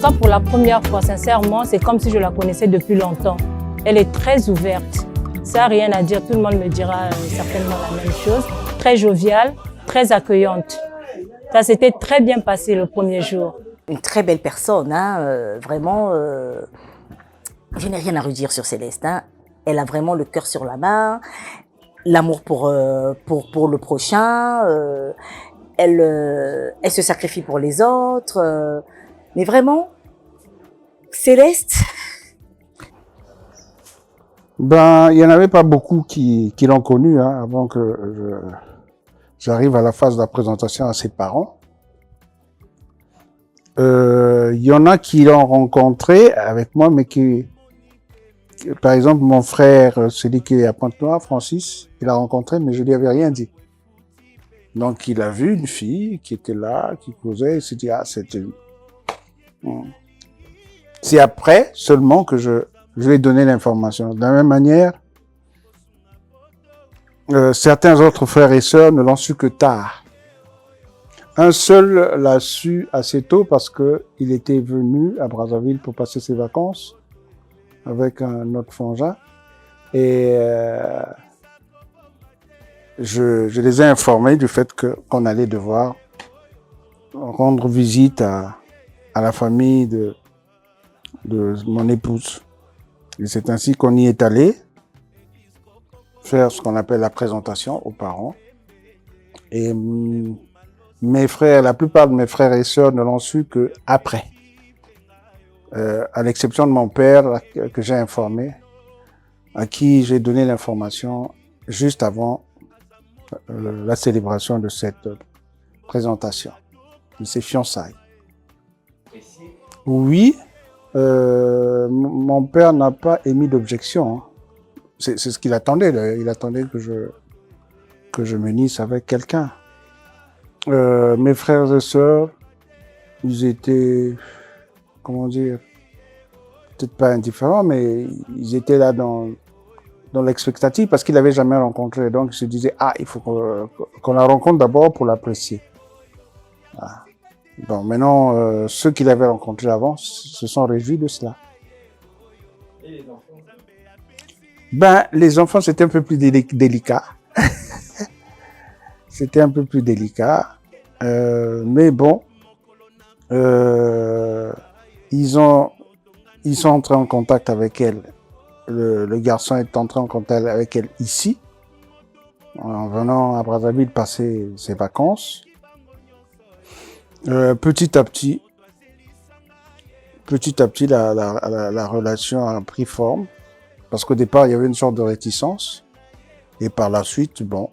ça, pour la première fois, sincèrement, c'est comme si je la connaissais depuis longtemps. Elle est très ouverte. Ça n'a rien à dire, tout le monde me dira certainement la même chose. Très joviale, très accueillante. Ça s'était très bien passé le premier jour.
Une très belle personne, hein, vraiment. Je n'ai rien à redire sur Céleste. Hein. Elle a vraiment le cœur sur la main, l'amour pour le prochain. Elle se sacrifie pour les autres. Mais vraiment, Céleste.
Ben, il n'y en avait pas beaucoup qui l'ont connue avant que j'arrive à la phase de la présentation à ses parents. Il y en a qui l'ont rencontré avec moi, mais par exemple, mon frère, celui qui est à Pointe-Noire, Francis, il l'a rencontré, mais je lui avais rien dit. Donc, il a vu une fille qui était là, qui causait, il s'est dit, ah, c'était... C'est après seulement que je lui ai donné l'information. De la même manière, certains autres frères et sœurs ne l'ont su que tard. Un seul l'a su assez tôt parce que il était venu à Brazzaville pour passer ses vacances avec un autre frangin. Et je les ai informés du fait qu'on allait devoir rendre visite à la famille de mon épouse. Et c'est ainsi qu'on y est allé faire ce qu'on appelle la présentation aux parents. Et la plupart de mes frères et sœurs ne l'ont su qu'après. À l'exception de mon père, que j'ai informé, à qui j'ai donné l'information juste avant la célébration de cette présentation, de ces fiançailles. Oui, mon père n'a pas émis d'objection. Hein. C'est ce qu'il attendait. Il attendait que je m'unisse avec quelqu'un. Mes frères et sœurs, ils étaient, comment dire, peut-être pas indifférents, mais ils étaient là dans l'expectative parce qu'ils l'avaient jamais rencontré. Donc ils se disaient, ah, il faut qu'on la rencontre d'abord pour l'apprécier. Ah. Bon, maintenant, ceux qui l'avaient rencontré avant se sont réjouis de cela. Et les enfants? Ben, les enfants, c'était un peu plus délicat. C'était un peu plus délicat. Mais bon, ils sont entrés en contact avec elle. Le garçon est entré en contact avec elle ici, en venant à Brazzaville passer ses vacances. Petit à petit, la relation a pris forme, parce qu'au départ, il y avait une sorte de réticence, et par la suite, bon,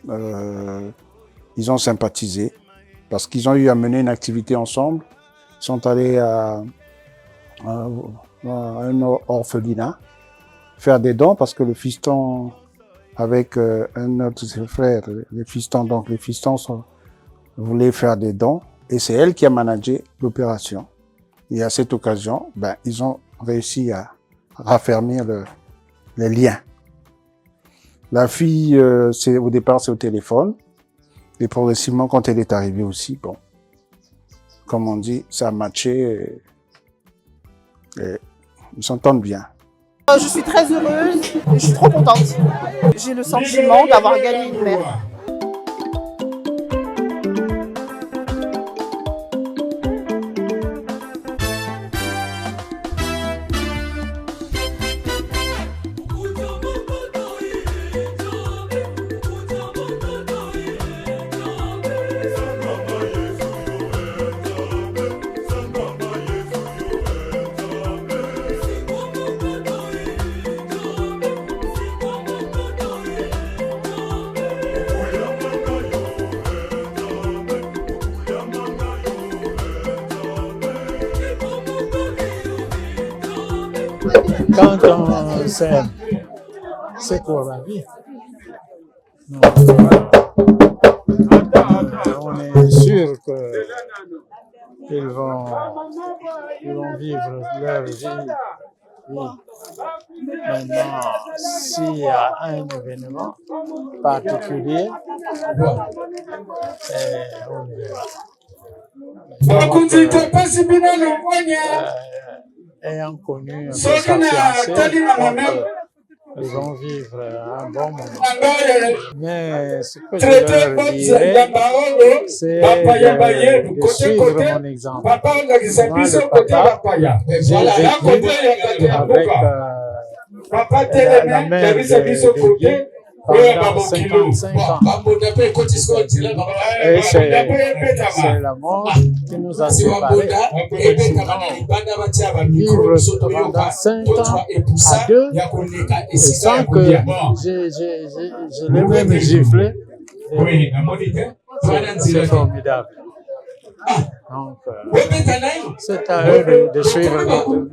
ils ont sympathisé, parce qu'ils ont eu à mener une activité ensemble. Ils sont allés à un orphelinat faire des dons, parce que le fiston, avec un autre de ses frères, les fistons voulait faire des dons, et c'est elle qui a managé l'opération. Et à cette occasion, ben, ils ont réussi à raffermir les liens. La fille, au départ, c'est au téléphone, et progressivement, quand elle est arrivée aussi, bon, comme on dit, ça a matché, et ils s'entendent bien.
Je suis très heureuse, et je suis trop contente. J'ai le sentiment d'avoir gagné une mère.
Quand on s'aime, c'est pour la vie. On est sûr qu'ils vont vivre leur vie. Maintenant, s'il y a un événement particulier, bon, on verra. ayant connu sa fiancée, ils vont vivre un bon moment. Mais ce que je leur dirais, c'est de suivre mon exemple. Moi, le papa, j'ai vécu avec la mère de Guy pendant 55 ans. Et c'est la mort qui nous a séparés. Vivre pendant 5 ans à deux, et sans que je l'ai même giflé, c'est formidable. Donc, c'est à eux de suivre notre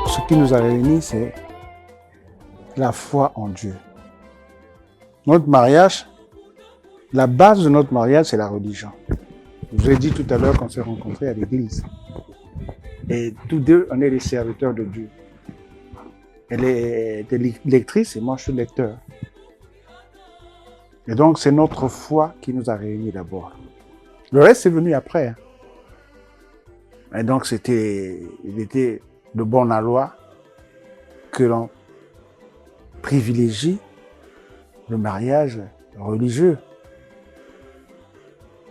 Ce qui nous a réunis, c'est la foi en Dieu. Notre mariage, la base de notre mariage, c'est la religion. Je vous ai dit tout à l'heure qu'on s'est rencontrés à l'église. Et tous deux, on est les serviteurs de Dieu. Elle est lectrice et moi, je suis lecteur. Et donc, c'est notre foi qui nous a réunis d'abord. Le reste est venu après. Hein. Et donc, il était de bon aloi que l'on privilégie le mariage religieux.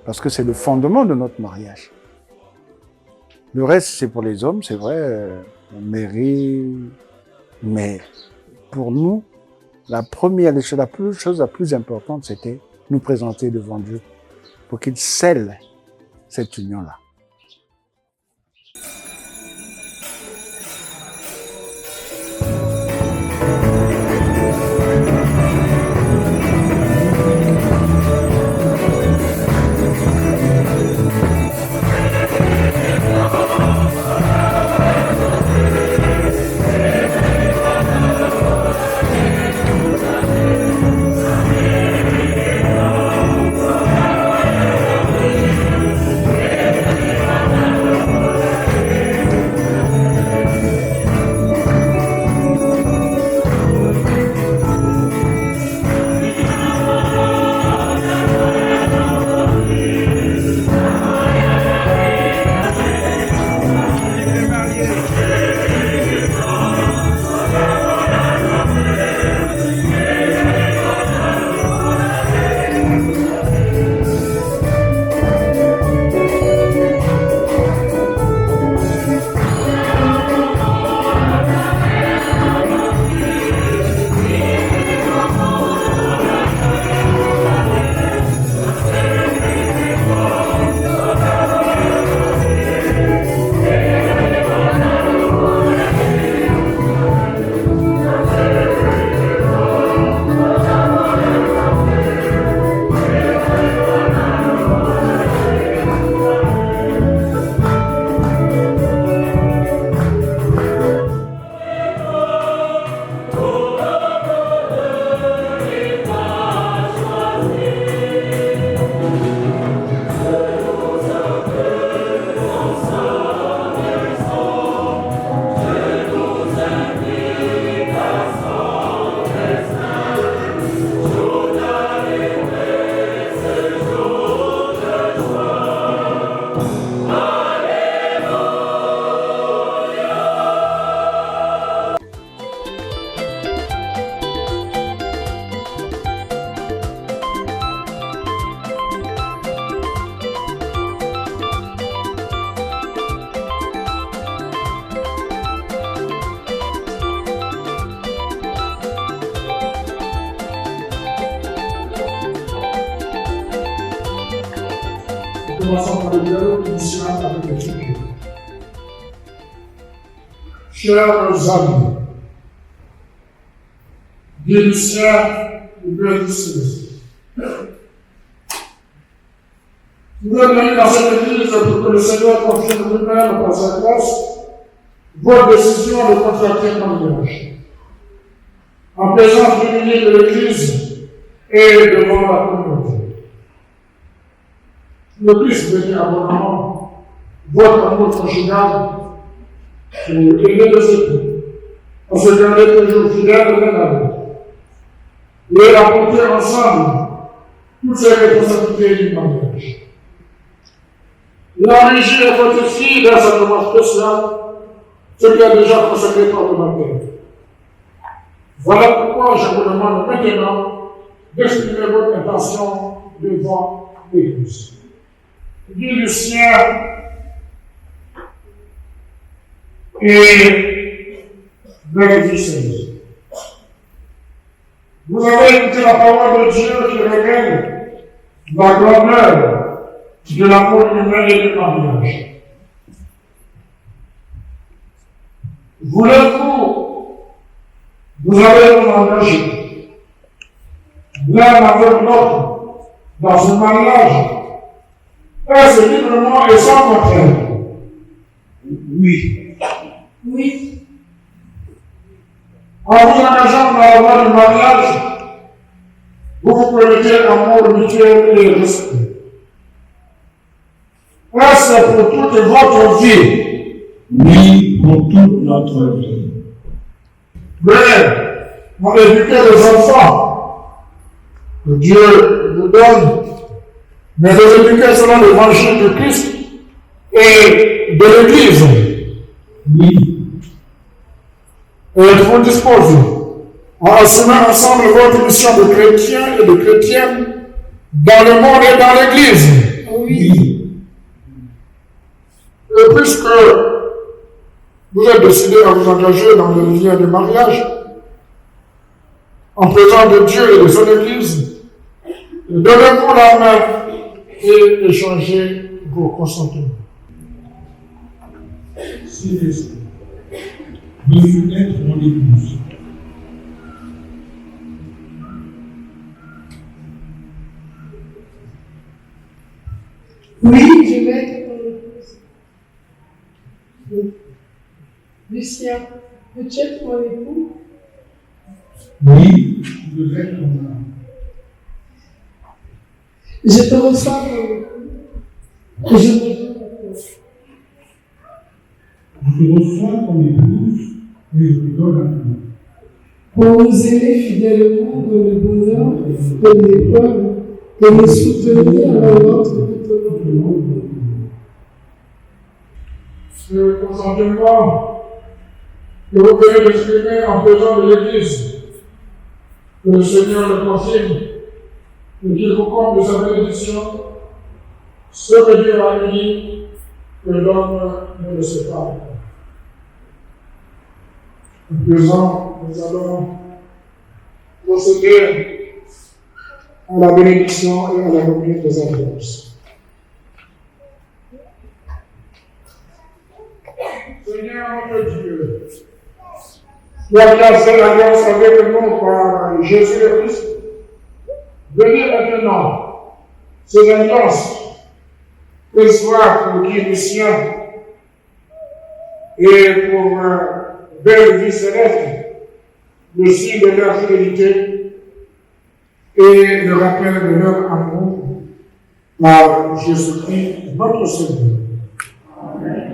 Parce que c'est le fondement de notre mariage. Le reste, c'est pour les hommes, c'est vrai, on mairie, mais pour nous, la chose la plus importante, c'était nous présenter devant Dieu pour qu'il scelle cette union-là.
Commençons par le dialogue initial avec les Écritures. Chers amis, bénéficiaires du Père du Céleste, nous sommes venus dans cette église pour que le Seigneur confirme lui-même par sa grâce votre décision de contracter un mariage. En présence du ministre de l'église et devant la communauté. le Christ venait abondamment, votre amour conjugal, pour aider le secours, en se garder toujours fidèle l'un à l'autre, et apporter ensemble toutes ces responsabilités du mariage. La régie est votre fille dans sa demande spéciale, ce qui a déjà consacré par le baptême. Voilà pourquoi je vous demande maintenant d'exprimer votre intention devant l'Église. Dieu du ciel et bénéficieuse. Vous avez écouté la parole de Dieu qui révèle la grandeur de l'amour humain et du mariage. Vous allez vous engager l'un avec l'autre dans un mariage, est-ce librement et sans contrainte? Oui. Oui. En vous engageant dans la voie du mariage, vous vous permettez amour mutuel et respect. Est-ce pour toute votre vie? Oui, pour toute notre vie. Mais, on éduquer les enfants que Dieu vous donne, mais les éduquer selon l'évangile de Christ et de l'Église. Oui. Et vous disposez à assumer ensemble votre mission de chrétien et de chrétienne dans le monde et dans l'Église. Oui. Et puisque vous êtes décidé à vous engager dans le lien de mariage, en présence de Dieu et de son Église, donnez-vous la main et échangez vos consentements. Si vous êtes mon épouse.
Oui, je vais être ton épouse. Lucien, veux-tu être mon époux?
Oui, je veux être ton âme.
Je te reçois comme époux. Et je te donne ta place.
Je te reçois comme épouse et je te donne la main.
Pour nous aimer fidèlement dans le bonheur et l'épreuve et nous soutenir l'un l'autre tout au long de notre vie.
Ce consentement que vous venez d'exprimer en présence de l'Église, que le Seigneur le confirme et qu'il vous compte de sa bénédiction, ce que Dieu a uni, que l'homme ne le sépare pas. À présent, nous allons procéder à la bénédiction et à la remise des alliances. Seigneur notre Dieu, tu as placé l'alliance avec nous par Jésus-Christ. Venez maintenant, ces alliances, qu'elles soient pour qui Lucien et pour belle vie céleste, le signe de leur fidélité et le rappel de leur amour par Jésus-Christ, notre Seigneur. Amen.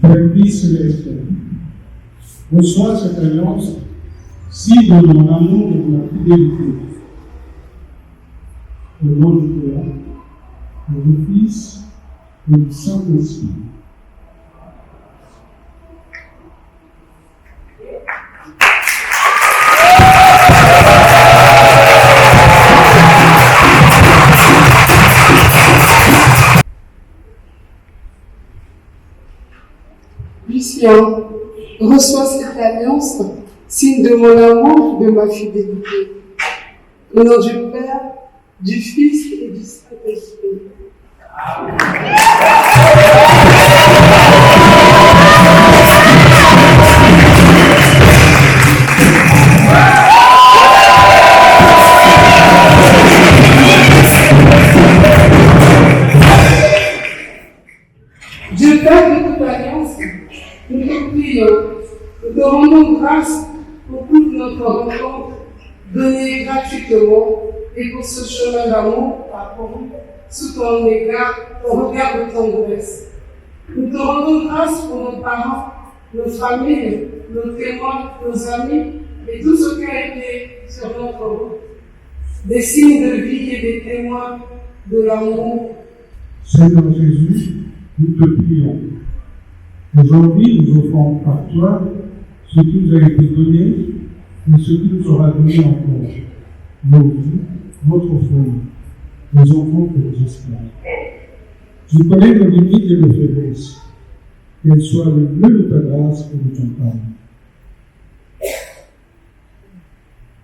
Père vie céleste, reçois cette alliance, signe de mon amour et de ma fidélité. Au nom du Père, du Fils et du Saint-Esprit.
Lucien, reçois cette alliance, signe de mon amour et de ma fidélité. Au nom du Père, du Fils et du Saint-Esprit. Dieu Père de toute alliance, nous te prions, nous te rendons grâce pour
pour toute notre rencontre donnée gratuitement et pour ce chemin d'amour parcouru sous ton regard de tendresse. Nous te rendons grâce pour nos parents, nos familles, nos témoins, nos amis et tout ce qui a été sur notre route. Des signes de vie et des témoins de l'amour.
Seigneur Jésus, nous te prions. Aujourd'hui, nous offrons par toi ce qui nous a été donné et ce qui nous sera donné encore. Nos vies, notre famille, les enfants que nous espérons. Tu connais nos limites et nos faiblesses. Qu'elles soient le bleu de ta grâce et de ton pardon.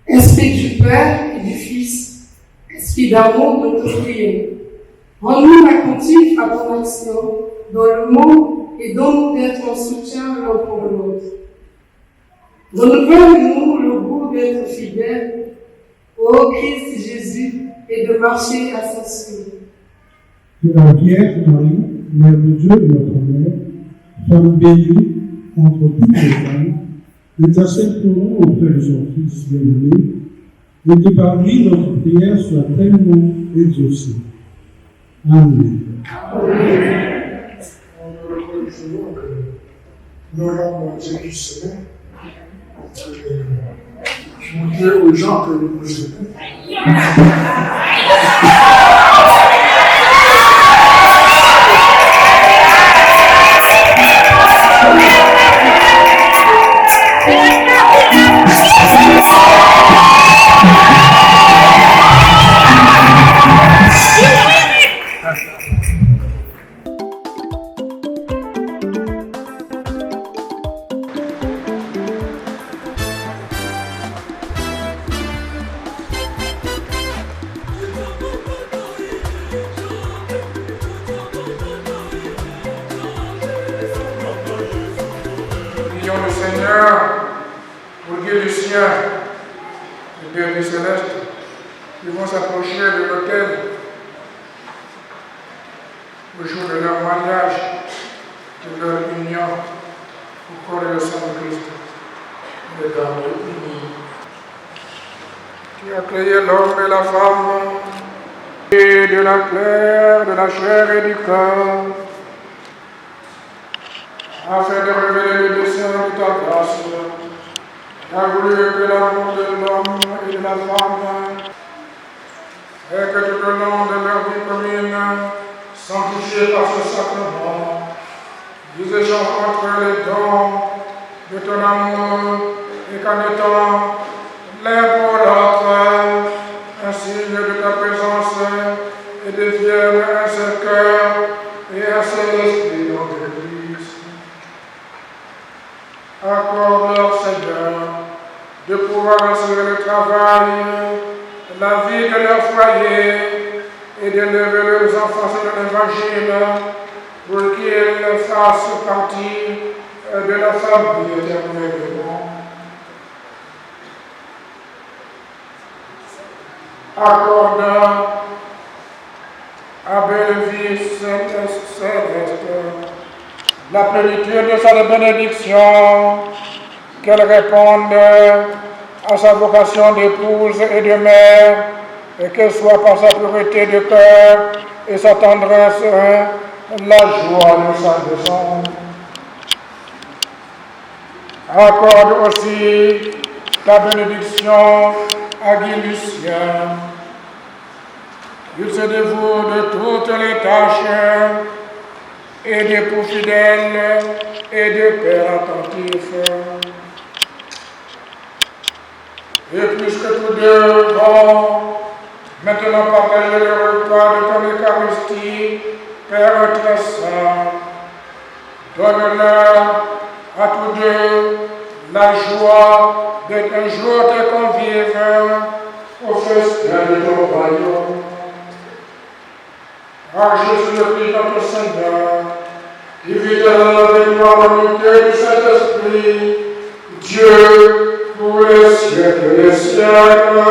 Esprit du Père et du Fils, esprit d'amour, nous te prions. Rends-nous attentifs à ton action dans le monde et donne-nous d'être en soutien l'un pour l'autre. Renouvelle-nous le goût d'être fidèles au Christ Jésus et de marcher à sa suite.
Que la Vierge Marie, Mère de Dieu et notre Mère, femme bénie entre toutes les femmes, intercède pour nous auprès de son Fils bien-aimé, et que par lui notre prière soit pleinement exaucée. Amen.
Nous avons du Seigneur. Je vous dis aux gens que nous vous aimons.
Prions le Seigneur pour Dieu du ciel et Dieu du céleste qui vont s'approcher de l'autel au jour de leur mariage, de leur union au corps et au sang de Christ, de garder unis. Tu as créé l'homme et la femme, et de la chair, de la chair et du corps, afin de révéler le dessein de ta grâce. Tu as voulu que l'amour de l'homme et de la femme, et que tout au long de leur vie commune, sanctifiés par ce sacrement, ils échangent entre les dons de ton amour et qu'en étant l'un pour l'autre, un signe de ta présence et deviennent un seul cœur et un seul esprit dans l'Église. Accorde-leur, Seigneur, de pouvoir assurer le travail, la vie de leur foyer et d'élever leurs enfants sur l'Évangile pour qu'ils fassent partie de la famille éternelle. Accorde à Belleville Céleste la plénitude de sa bénédiction, qu'elle réponde à sa vocation d'épouse et de mère, et qu'elle soit par sa pureté de cœur et sa tendresse la joie de sa maison. Accorde aussi ta bénédiction à Guy Lucien. Il se dévoue de toutes les tâches et d'époux fidèles et de père attentif. Et puisque tous deux vont maintenant partager le repas de ton Eucharistie, Père très saint, donne-leur à tous deux la joie d'être un jour tes convives au festin de ton royaume. Par Jésus le Christ notre Seigneur, qui vit avec nous en l'unité du Saint-Esprit, Dieu pour les siècles et les siècles.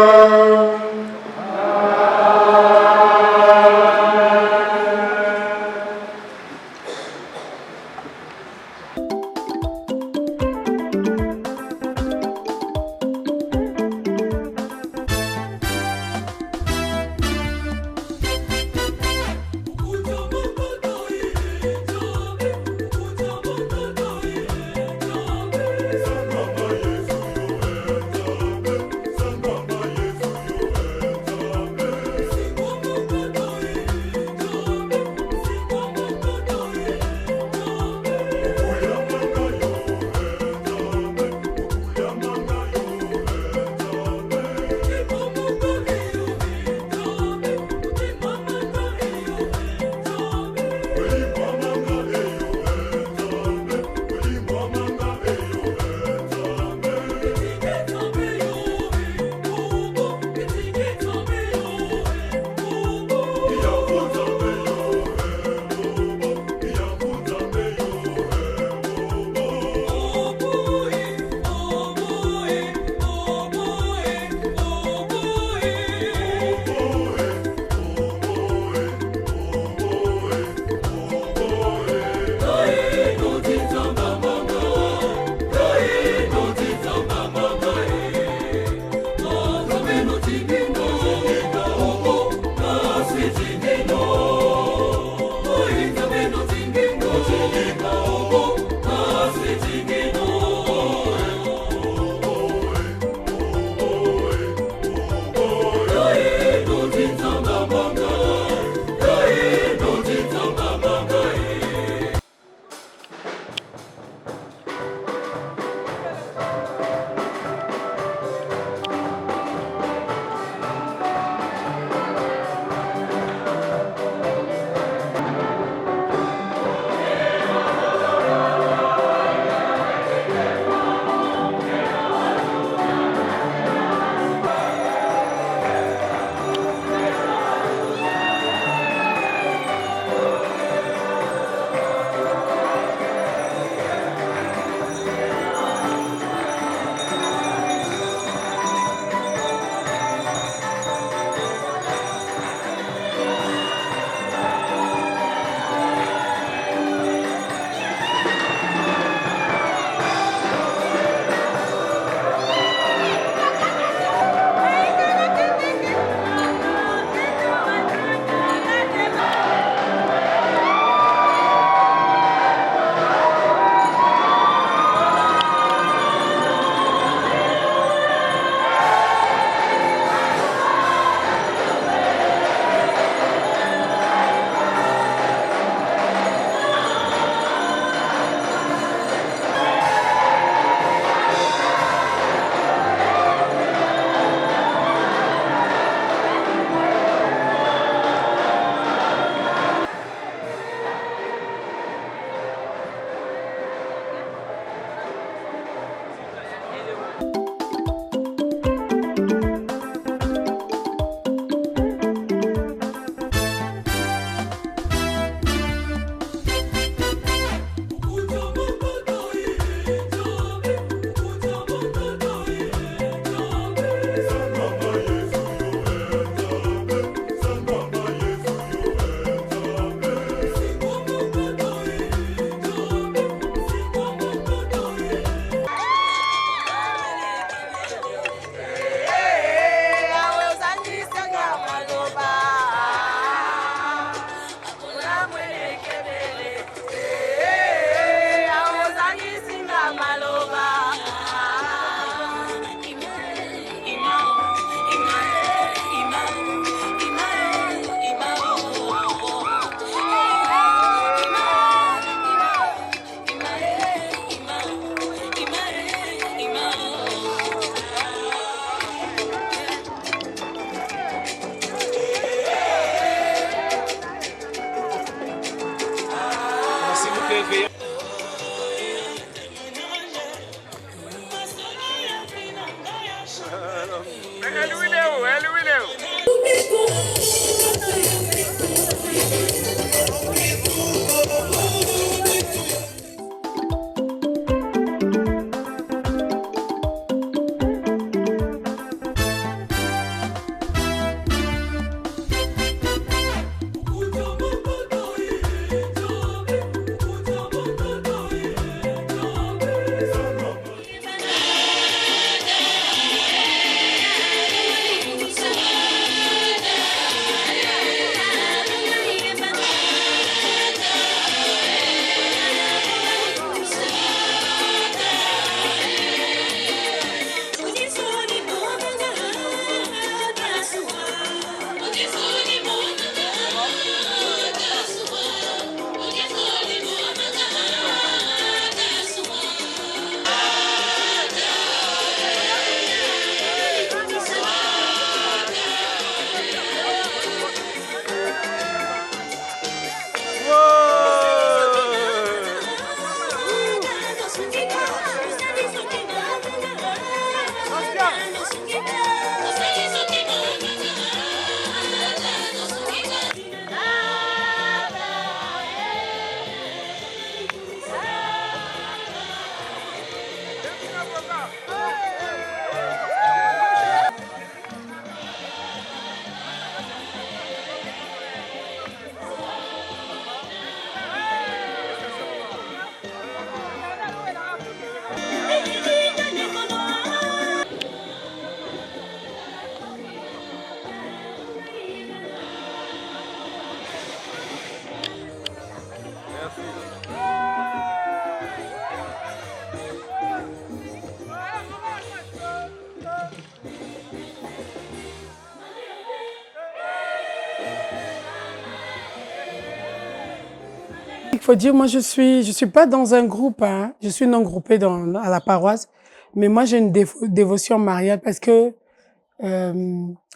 Il faut dire, moi, je suis pas dans un groupe, hein. Je suis non groupée à la paroisse. Mais moi, j'ai une dévotion mariale parce que,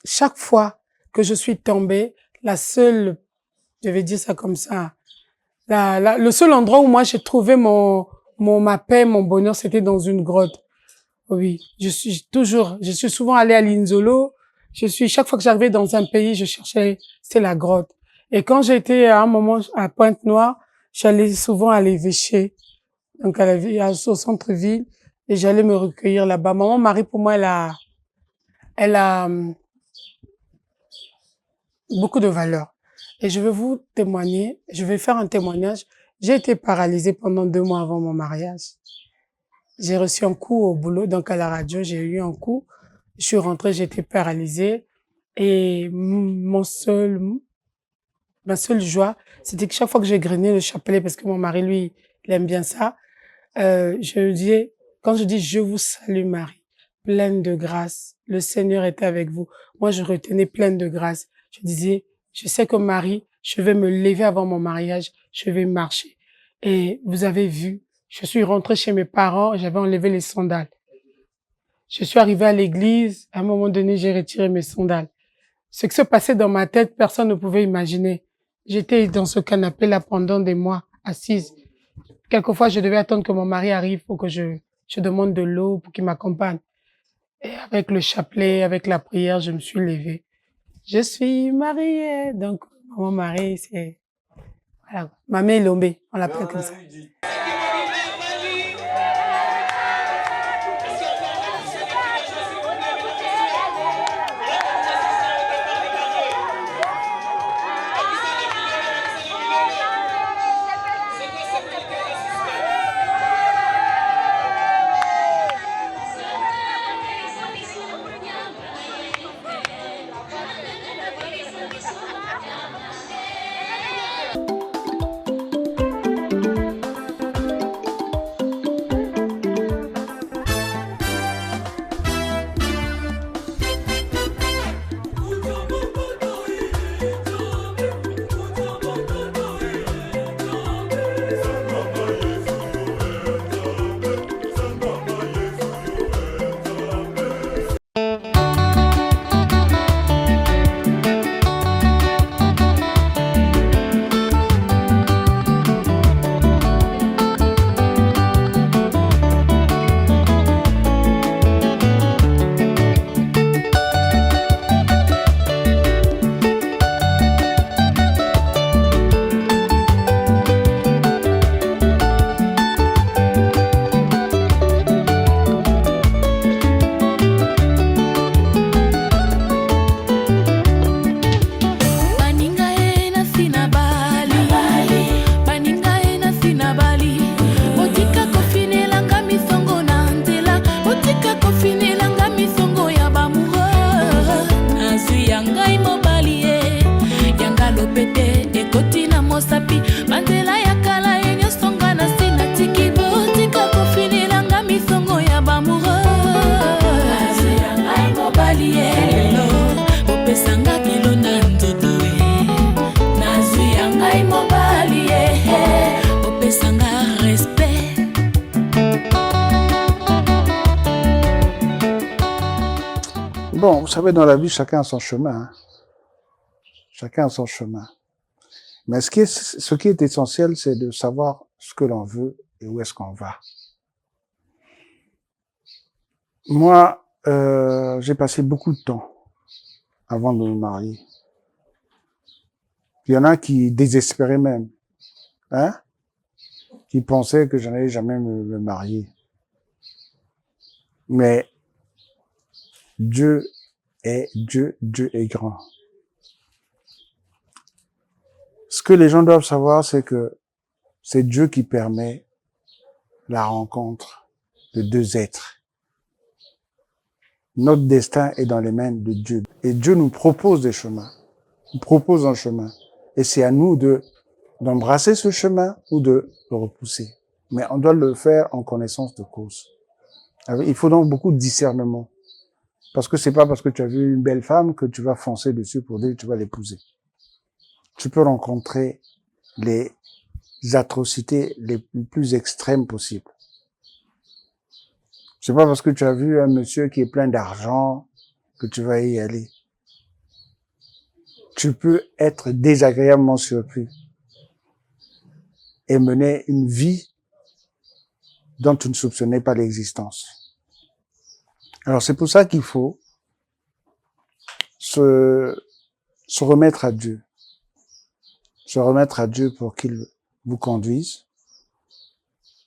chaque fois que je suis tombée, je vais dire ça comme ça, le seul endroit où moi j'ai trouvé ma paix, mon bonheur, c'était dans une grotte. Oui. Je suis souvent allée à Linzolo. Chaque fois que j'arrivais dans un pays, c'est la grotte. Et quand j'étais à un moment à Pointe-Noire, j'allais souvent à l'évêché, donc au centre-ville, et j'allais me recueillir là-bas. Maman Marie, pour moi, elle a beaucoup de valeur. Et je vais vous témoigner, je vais faire un témoignage. J'ai été paralysée pendant 2 mois avant mon mariage. J'ai reçu un coup au boulot, donc à la radio, j'ai eu un coup. Je suis rentrée, j'étais paralysée. Et ma seule joie, c'était que chaque fois que j'ai grainé le chapelet, parce que mon mari, lui, il aime bien ça, quand je dis je vous salue Marie, pleine de grâce, le Seigneur était avec vous. Moi, je retenais pleine de grâce. Je disais, je sais que Marie, je vais me lever avant mon mariage, je vais marcher. Et vous avez vu, je suis rentrée chez mes parents, j'avais enlevé les sandales. Je suis arrivée à l'église, à un moment donné, j'ai retiré mes sandales. Ce qui se passait dans ma tête, personne ne pouvait imaginer. J'étais dans ce canapé-là pendant des mois, assise. Quelquefois, je devais attendre que mon mari arrive pour que je demande de l'eau, pour qu'il m'accompagne. Et avec le chapelet, avec la prière, je me suis levée. Je suis mariée. Donc, mon mari, c'est, voilà, Mamé Lombé, on l'appelle comme ça.
Bon, vous savez, dans la vie, chacun a son chemin. Hein. Chacun a son chemin. Mais ce qui est essentiel, c'est de savoir ce que l'on veut et où est-ce qu'on va. Moi, j'ai passé beaucoup de temps avant de me marier. Il y en a qui désespéraient même, hein, qui pensaient que je n'allais jamais me marier. Mais Dieu est grand. Ce que les gens doivent savoir, c'est que c'est Dieu qui permet la rencontre de 2 êtres. Notre destin est dans les mains de Dieu. Et Dieu nous propose des chemins. Il propose un chemin. Et c'est à nous d'embrasser ce chemin ou de le repousser. Mais on doit le faire en connaissance de cause. Il faut donc beaucoup de discernement. Parce que c'est pas parce que tu as vu une belle femme que tu vas foncer dessus pour dire que tu vas l'épouser. Tu peux rencontrer les atrocités les plus extrêmes possibles. C'est pas parce que tu as vu un monsieur qui est plein d'argent que tu vas y aller. Tu peux être désagréablement surpris et mener une vie dont tu ne soupçonnais pas l'existence. Alors c'est pour ça qu'il faut se remettre à Dieu. Se remettre à Dieu pour qu'il vous conduise,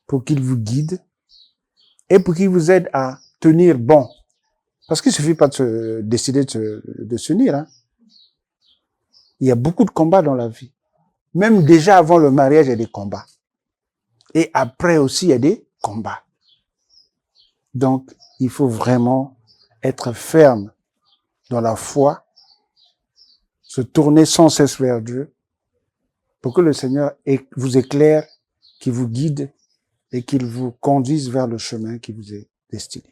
pour qu'il vous guide et pour qu'il vous aide à tenir bon. Parce qu'il suffit pas de décider de s'unir. Hein. Il y a beaucoup de combats dans la vie. Même déjà avant le mariage, il y a des combats. Et après aussi, il y a des combats. Donc, il faut vraiment être ferme dans la foi, se tourner sans cesse vers Dieu, pour que le Seigneur vous éclaire, qu'il vous guide et qu'il vous conduise vers le chemin qui vous est destiné.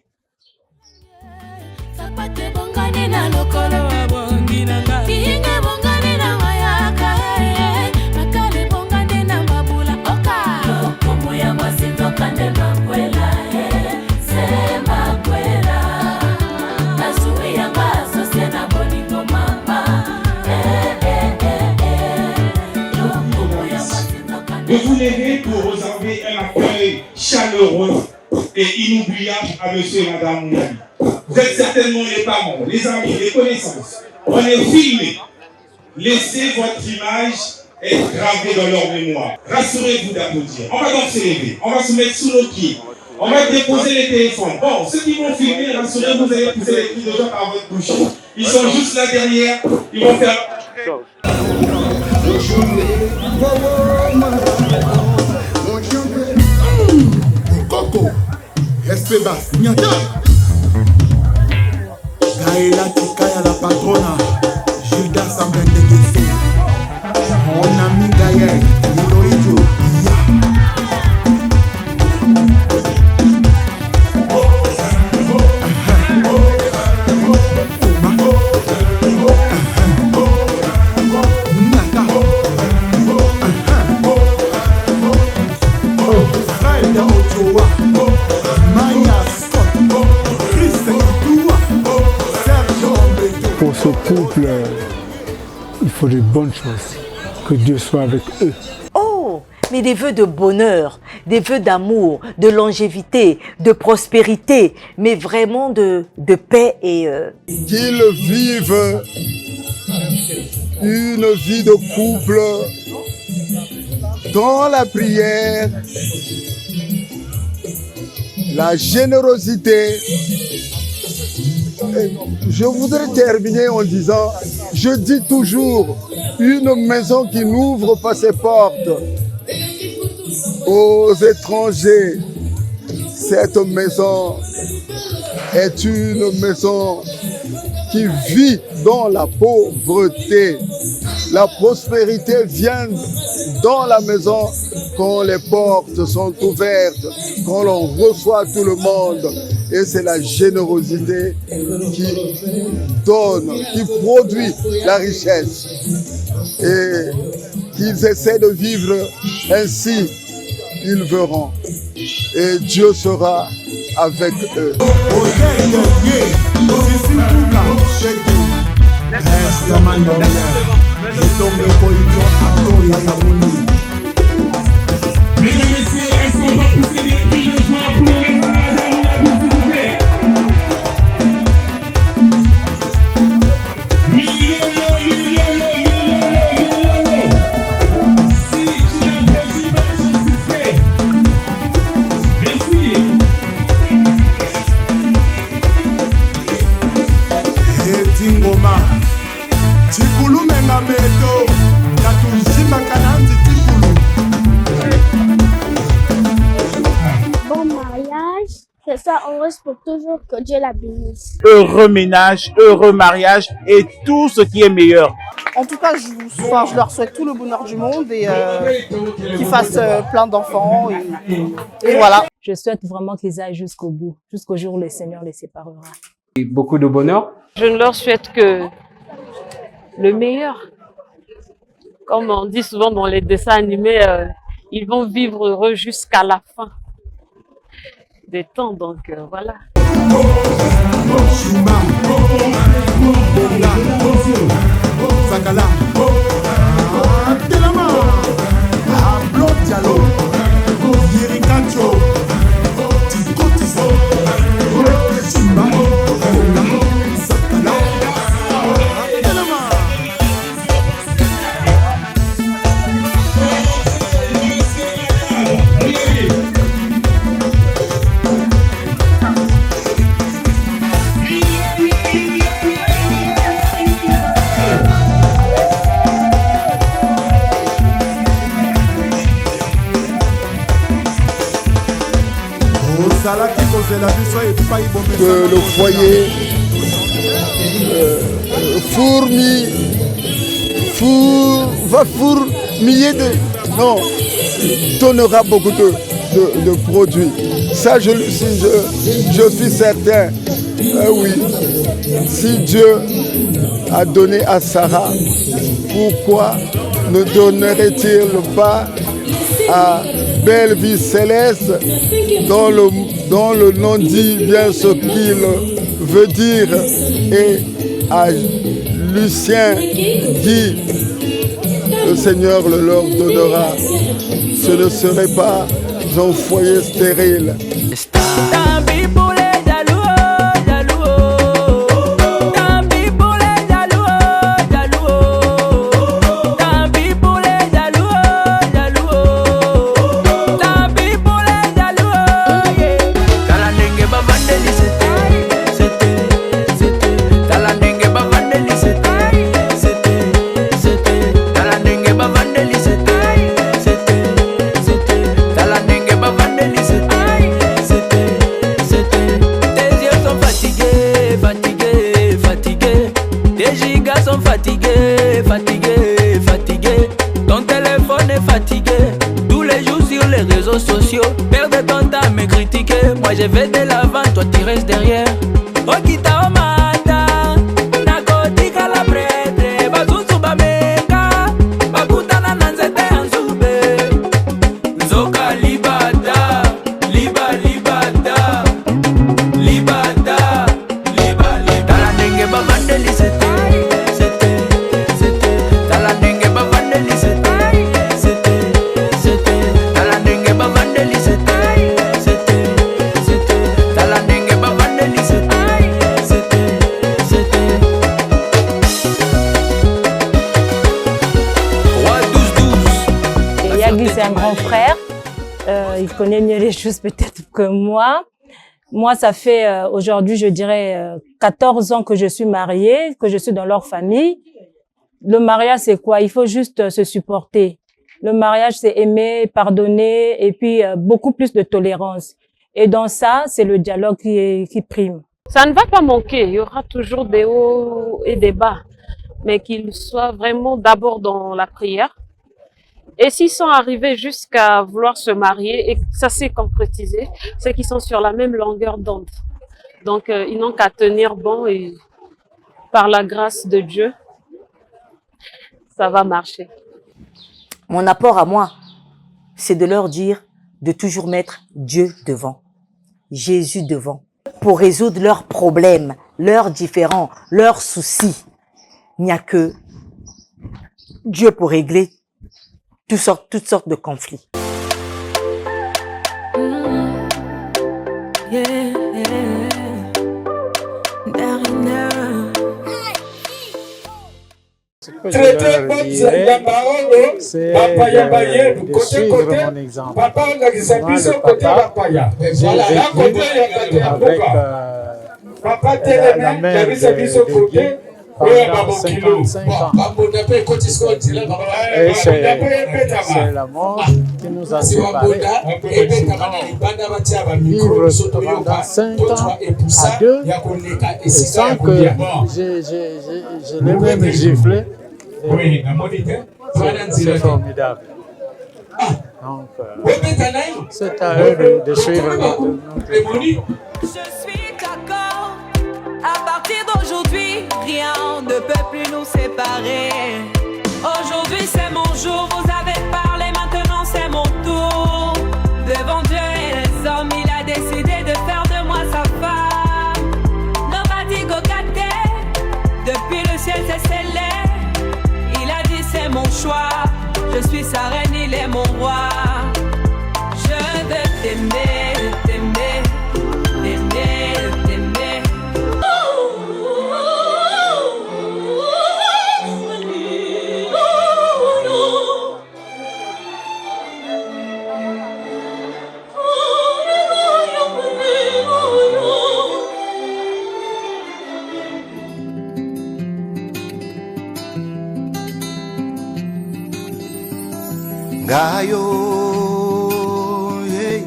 De vous lever pour réserver un accueil chaleureux et inoubliable à monsieur et madame Mounali. Vous êtes certainement les parents, les amis, les connaissances. On est filmé. Laissez votre image être gravée dans leur mémoire. Rassurez-vous d'applaudir. On va donc se lever. On va se mettre sous nos pieds. On va déposer les téléphones. Bon, ceux qui vont filmer, rassurez-vous, vous allez pousser les cris de joie par votre bouche. Ils sont juste là derrière. Ils vont faire...
Coco, respect bas, Nyata. Gaëla Tikaya la patrona, Judas Sambende Gessé. Mon ami Gaël, Niloïdjo,
Pour ce couple, il faut de bonnes choses. Que Dieu soit avec eux.
Oh, mais des vœux de bonheur, des vœux d'amour, de longévité, de prospérité, mais vraiment de paix et...
Qu'ils vivent une vie de couple dans la prière, la générosité. Je voudrais terminer en disant, je dis toujours, une maison qui n'ouvre pas ses portes aux étrangers, cette maison est une maison qui vit dans la pauvreté. La prospérité vient dans la maison quand les portes sont ouvertes, quand l'on reçoit tout le monde. Et c'est la générosité qui donne, qui produit la richesse. Et qu'ils essaient de vivre ainsi, ils verront. Et Dieu sera avec eux.
Bon mariage, que ça heureuse pour toujours, que Dieu la bénisse.
Heureux ménage, heureux mariage et tout ce qui est meilleur.
En tout cas, je leur souhaite tout le bonheur du monde et qu'ils fassent plein d'enfants. Et voilà.
Je souhaite vraiment qu'ils aillent jusqu'au bout, jusqu'au jour où le Seigneur les séparera.
Et beaucoup de bonheur.
Je ne leur souhaite que le meilleur. Comme on dit souvent dans les dessins animés, ils vont vivre heureux jusqu'à la fin des temps. Donc voilà.
Que le foyer va fourmiller non, donnera beaucoup de produits. Ça, je suis certain. Oui, si Dieu a donné à Sarah, pourquoi ne donnerait-il pas à Belle Vie Céleste, dont le nom dit bien ce qu'il veut dire, et à Lucien dit, le Seigneur le leur donnera. Ce ne serait pas un foyer stérile.
Fatigué, ton téléphone est fatigué. Tous les jours sur les réseaux sociaux, perdre ton temps à me critiquer. Moi je vais de l'avant, toi tu restes derrière. Okita omata, nakotika la prêtre, bazuzu bameka, bakutana na nzete ya nzube. Nzoka libada, libada, tala ndenge bavandeli sete.
C'est un grand frère, il connaît mieux les choses peut-être que moi. Moi, ça fait aujourd'hui, je dirais, 14 ans que je suis mariée, que je suis dans leur famille. Le mariage, c'est quoi? Il faut juste se supporter. Le mariage, c'est aimer, pardonner et puis beaucoup plus de tolérance. Et dans ça, c'est le dialogue qui prime.
Ça ne va pas manquer, il y aura toujours des hauts et des bas, mais qu'ils soient vraiment d'abord dans la prière. Et s'ils sont arrivés jusqu'à vouloir se marier et que ça s'est concrétisé, c'est qu'ils sont sur la même longueur d'onde. Donc, ils n'ont qu'à tenir bon et par la grâce de Dieu, ça va marcher.
Mon apport à moi, c'est de leur dire de toujours mettre Dieu devant, Jésus devant, pour résoudre leurs problèmes, leurs différends, leurs soucis. Il n'y a que Dieu pour régler toutes sortes de conflits.
Traiter la parole, papa yabaye, du côté, papa ngagisabiso côté papaya. Voilà, là côté avec papa télémé, ngagisabiso côté.
Pendant 55 ans. Et c'est la mort qui nous a séparés. Vivre pendant 5 ans à deux, et sans que je l'ai même giflé. C'est formidable. Donc, c'est à eux de suivre notre
Je suis d'accord. À partir d'aujourd'hui, rien ne peut plus nous séparer. Aujourd'hui c'est mon jour, vous avez parlé, maintenant c'est mon tour. Je suis sa reine, il est mon roi. Je veux t'aimer, t'aimer, t'aimer, t'aimer.
Ngayo, hey,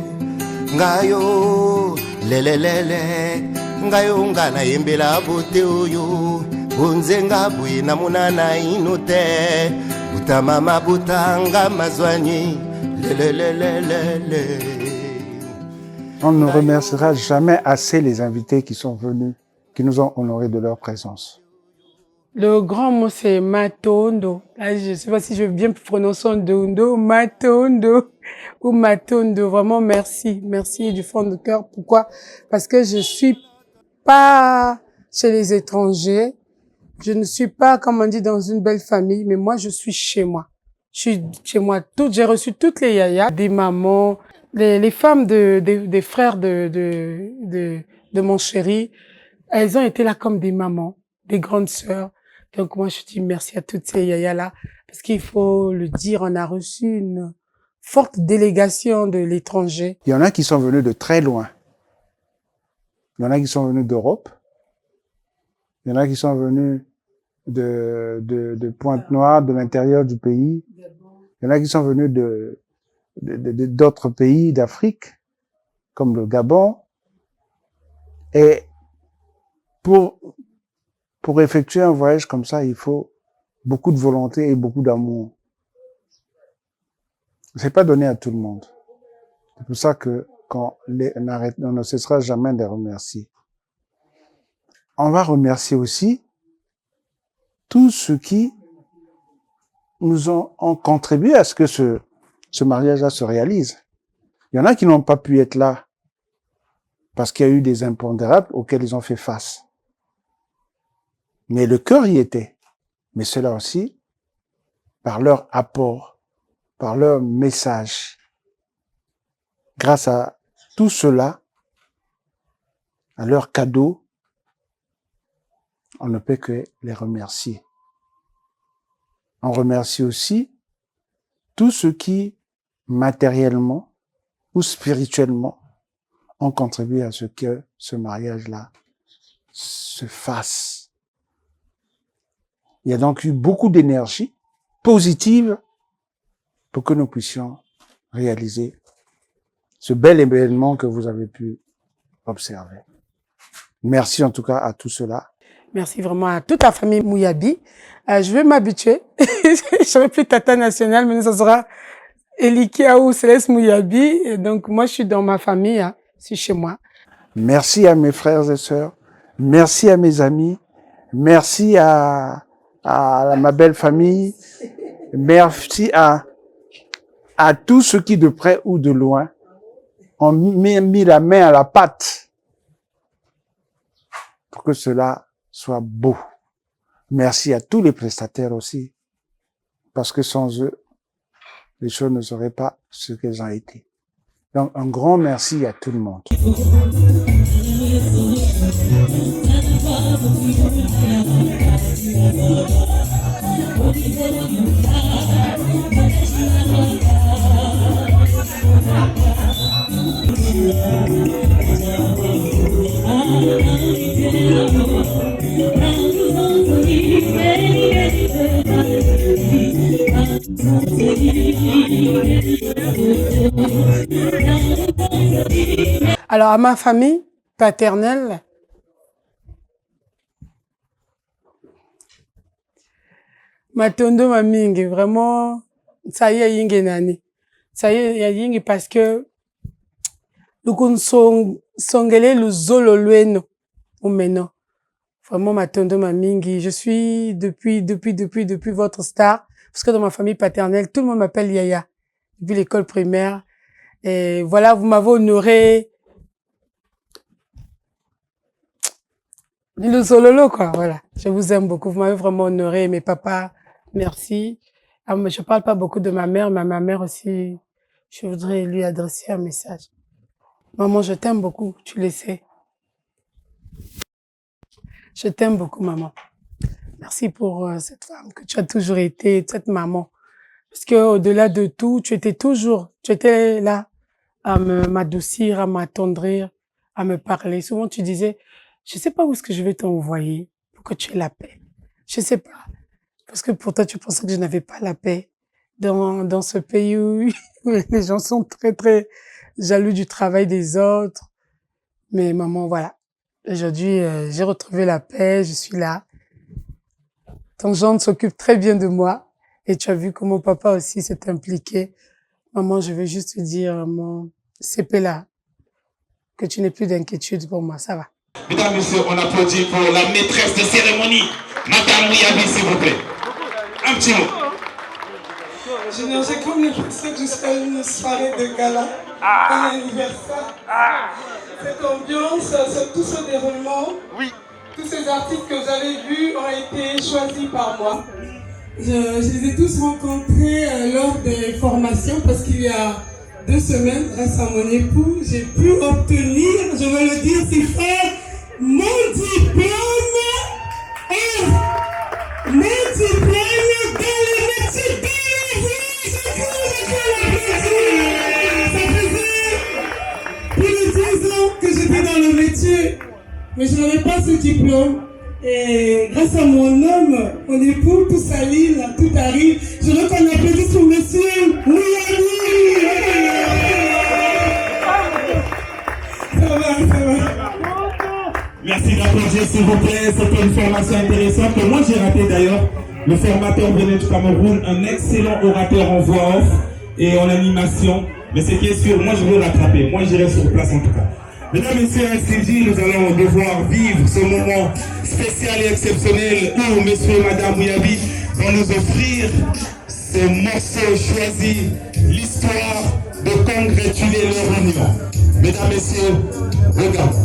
ngayo, lelelele, ngayo ngana yembela bote oyo, unzenga bwina munana inote, utamama butanga mazwanyi, lelelelele.
On ne remerciera jamais assez les invités qui sont venus, qui nous ont honorés de leur présence.
Le grand mot, c'est Matondo. Là, je ne sais pas si je vais bien prononcer Ndondo, Matondo ou Matondo. Vraiment, merci. Merci du fond de cœur. Pourquoi? Parce que je suis pas chez les étrangers. Je ne suis pas, comme on dit, dans une belle famille, mais moi, je suis chez moi. Je suis chez moi. J'ai reçu toutes les yayas, des mamans, les femmes des frères de mon chéri. Elles ont été là comme des mamans, des grandes sœurs. Donc moi, je dis merci à toutes ces yayas-là, parce qu'il faut le dire, on a reçu une forte délégation de l'étranger.
Il y en a qui sont venus de très loin. Il y en a qui sont venus d'Europe. Il y en a qui sont venus de Pointe-Noire, de l'intérieur du pays. Il y en a qui sont venus d'autres pays d'Afrique, comme le Gabon. Et pour effectuer un voyage comme ça, il faut beaucoup de volonté et beaucoup d'amour. C'est pas donné à tout le monde. C'est pour ça que on ne cessera jamais de les remercier. On va remercier aussi tous ceux qui nous ont contribué à ce que ce mariage-là se réalise. Il y en a qui n'ont pas pu être là parce qu'il y a eu des impondérables auxquels ils ont fait face. Mais le cœur y était. Mais cela aussi, par leur apport, par leur message. Grâce à tout cela, à leur cadeau, on ne peut que les remercier. On remercie aussi tous ceux qui, matériellement ou spirituellement, ont contribué à ce que ce mariage-là se fasse. Il y a donc eu beaucoup d'énergie positive pour que nous puissions réaliser ce bel événement que vous avez pu observer. Merci en tout cas à tout cela.
Merci vraiment à toute la famille Mouyabi. Je vais m'habituer. Je serai plus Tata Nationale, mais ça sera Elikia ou Céleste Mouyabi. Et donc moi, je suis dans ma famille, hein. Je suis chez moi.
Merci à mes frères et sœurs. Merci à mes amis. Merci à ma belle famille. Merci à tous ceux qui, de près ou de loin, ont mis la main à la pâte pour que cela soit beau. Merci à tous les prestataires aussi, parce que sans eux, les choses ne seraient pas ce qu'elles ont été. Donc, un grand merci à tout le monde.
Alors, à ma famille paternelle, Matondo Mamingi, vraiment, ça y est, yingi nani. Ça y est, yingi parce que, nous songele le zolo lueno, ou maintenant. Vraiment, Matondo Mamingi, je suis depuis votre star, parce que dans ma famille paternelle, tout le monde m'appelle Yaya, depuis l'école primaire. Et voilà, vous m'avez honoré. Le sololo, quoi, voilà. Je vous aime beaucoup. Vous m'avez vraiment honoré. Mes papas, merci. Ah, mais je parle pas beaucoup de ma mère, mais ma mère aussi, je voudrais lui adresser un message. Maman, je t'aime beaucoup, tu le sais. Je t'aime beaucoup, maman. Merci pour cette femme que tu as toujours été, cette maman. Parce que au-delà de tout, tu étais là à m'adoucir, à m'attendrir, à me parler. Souvent, tu disais, je sais pas où est-ce que je vais t'envoyer pour que tu aies la paix. Je sais pas. Parce que pour toi, tu pensais que je n'avais pas la paix dans ce pays où les gens sont très, très jaloux du travail des autres. Mais maman, voilà. Aujourd'hui, j'ai retrouvé la paix, je suis là. Ton gendre s'occupe très bien de moi. Et tu as vu comment papa aussi s'est impliqué. Maman, je veux juste te dire, mon CP là, que tu n'aies plus d'inquiétude pour moi, ça va.
Mesdames et messieurs, on applaudit pour la maîtresse de cérémonie, Madame Mouyabi, s'il vous plaît. Un petit mot.
J'ai comme l'impression que je suis à une soirée de gala, un anniversaire. Cette ambiance, tout ce déroulement, tous ces artistes que vous avez vus ont été choisis par moi. Je les ai tous rencontrés lors des formations parce qu'il y a 2 semaines, grâce à mon époux, j'ai pu obtenir, je veux le dire si fort, mon diplôme dans le métier de ça faisait plus de 10 ans que j'étais dans le métier, mais je n'avais pas ce diplôme. Et grâce à mon homme, mon époux, tout s'aligne, tout arrive. Je veux qu'on applaudisse pour monsieur Mouyabi. Ça va.
Merci d'applaudir, s'il vous plaît. C'était une formation intéressante que moi j'ai raté d'ailleurs. Le formateur venait du Cameroun, un excellent orateur en voix off et en animation. Mais ce qui est sûr, moi je veux rattraper. Moi j'irai sur place en tout cas. Mesdames et messieurs, ainsi dit, nous allons devoir vivre ce moment spécial et exceptionnel où monsieur et madame Mouyabi vont nous offrir ce morceau choisi, l'histoire de congrétuler leur union. Mesdames et messieurs, regarde.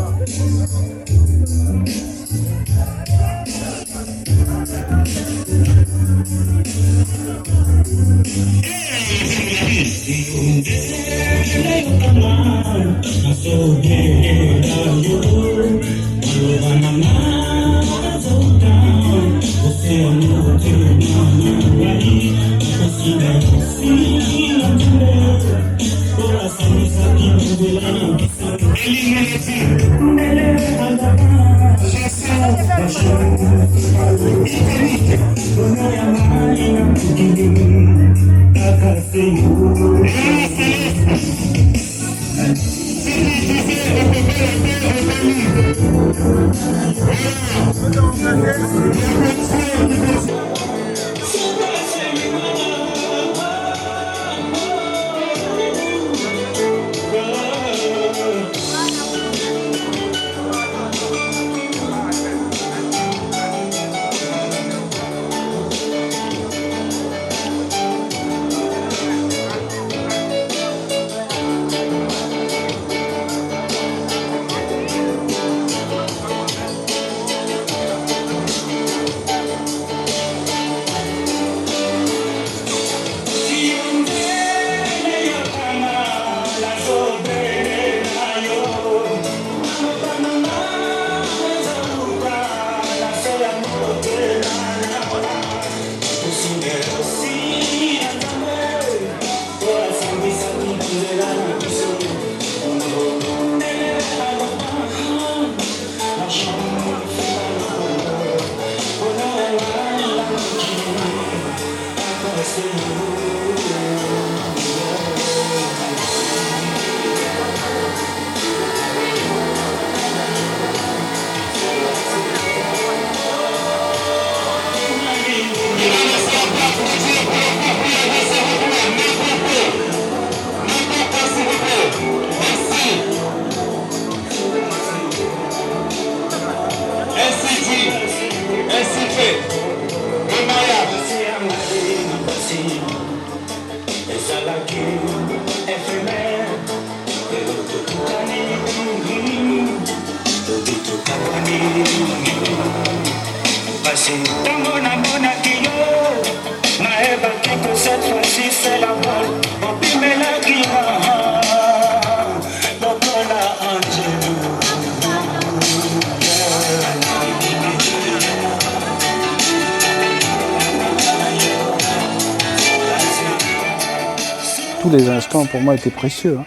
tous les instants pour moi étaient précieux. Hein.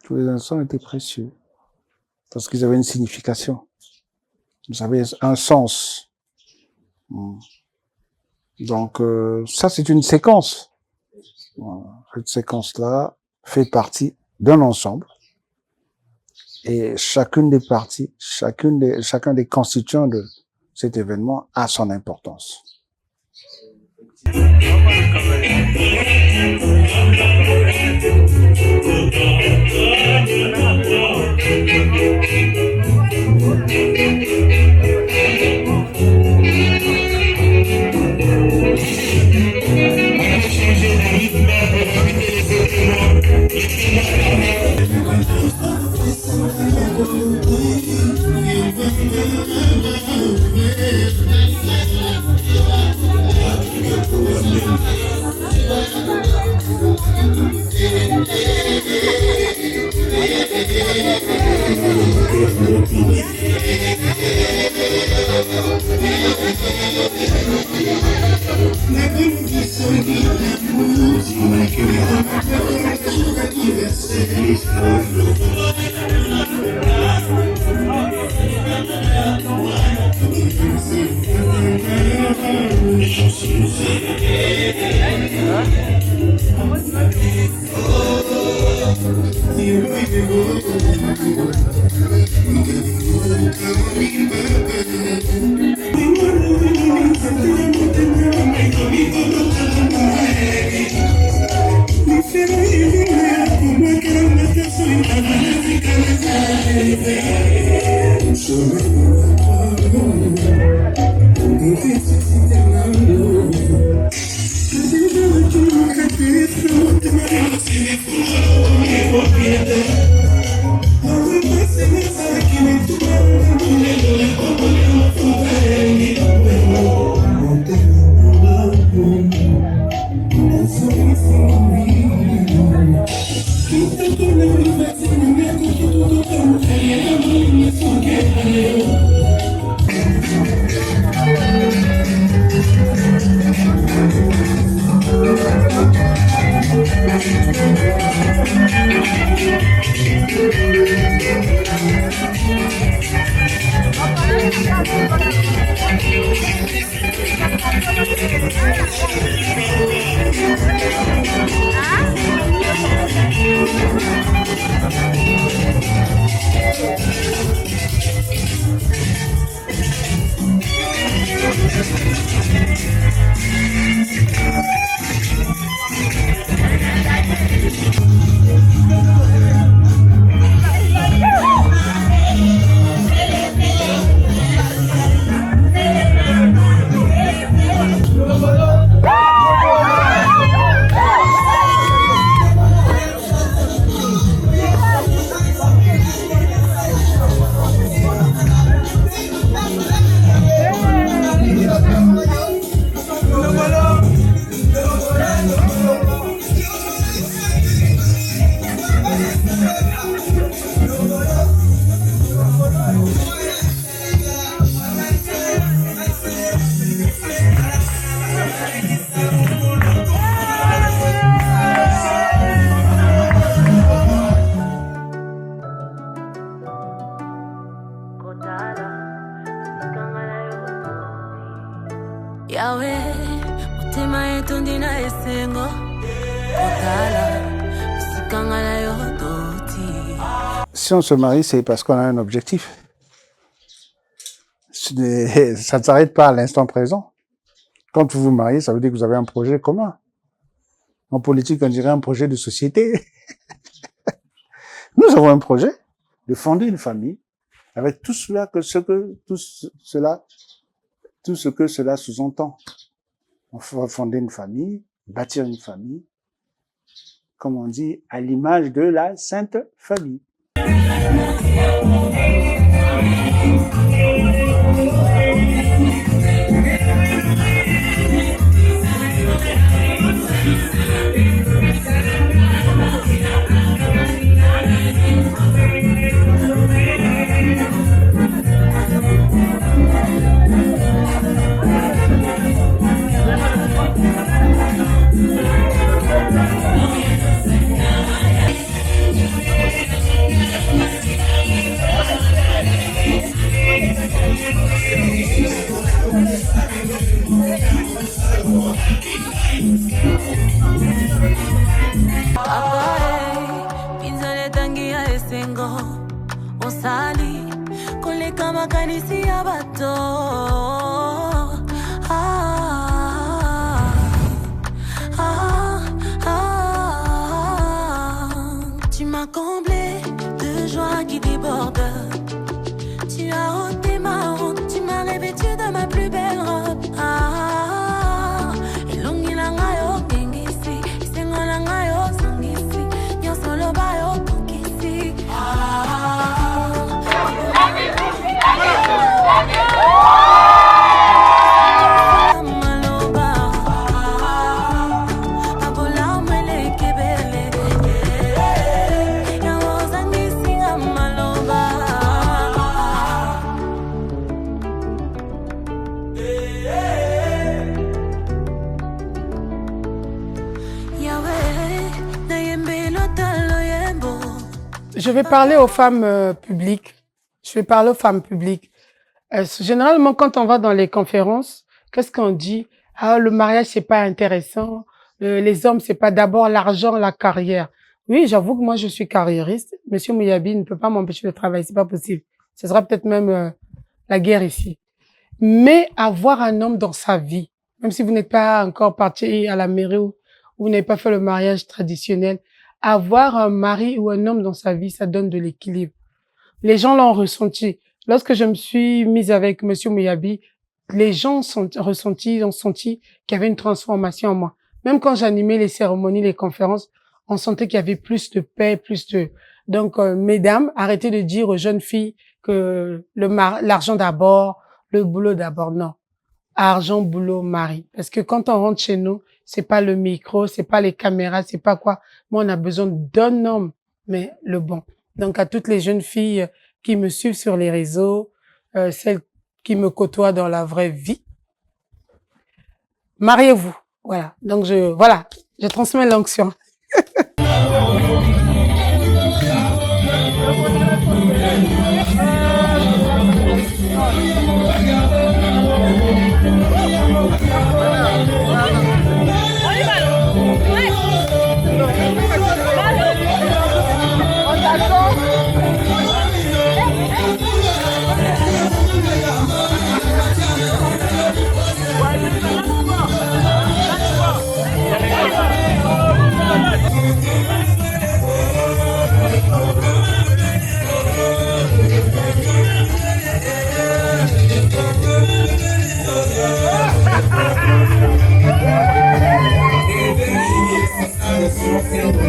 Tous les instants étaient précieux. Parce qu'ils avaient une signification. Ils avaient un sens. Donc, ça, c'est une séquence. Cette séquence-là fait partie d'un ensemble. Et chacune des parties, chacun des constituants de cet événement a son importance. Si on se marie, c'est parce qu'on a un objectif. Ça ne s'arrête pas à l'instant présent. Quand vous vous mariez, ça veut dire que vous avez un projet commun. En politique, on dirait un projet de société. Nous avons un projet de fonder une famille avec tout ce que cela sous-entend. On va fonder une famille, bâtir une famille, comme on dit, à l'image de la Sainte Famille.
ici à bateau. Tu m'as comblé de joie qui déborde. Tu as ôté ma honte, tu m'as revêtu de ma plus belle robe.
Je vais parler aux femmes publiques. Je vais parler aux femmes publiques. Généralement, quand on va dans les conférences, qu'est-ce qu'on dit? Ah, le mariage, c'est pas intéressant. Les hommes, c'est pas d'abord l'argent, la carrière. Oui, j'avoue que moi, je suis carriériste. Monsieur Mouyabi ne peut pas m'empêcher de travailler. C'est pas possible. Ce sera peut-être même la guerre ici. Mais avoir un homme dans sa vie, même si vous n'êtes pas encore parti à la mairie ou vous n'avez pas fait le mariage traditionnel, avoir un mari ou un homme dans sa vie, ça donne de l'équilibre. Les gens l'ont ressenti. Lorsque je me suis mise avec Monsieur Mouyabi, les gens ont senti qu'il y avait une transformation en moi. Même quand j'animais les cérémonies, les conférences, on sentait qu'il y avait plus de paix, plus de... Donc, mesdames, arrêtez de dire aux jeunes filles que l'argent d'abord, le boulot d'abord. Non. Argent, boulot, mari. Parce que quand on rentre chez nous, c'est pas le micro, c'est pas les caméras, c'est pas quoi. Moi, on a besoin d'un homme, mais le bon. Donc, à toutes les jeunes filles qui me suivent sur les réseaux, celles qui me côtoient dans la vraie vie, mariez-vous. Voilà. Donc, je transmets l'onction.
Thank you.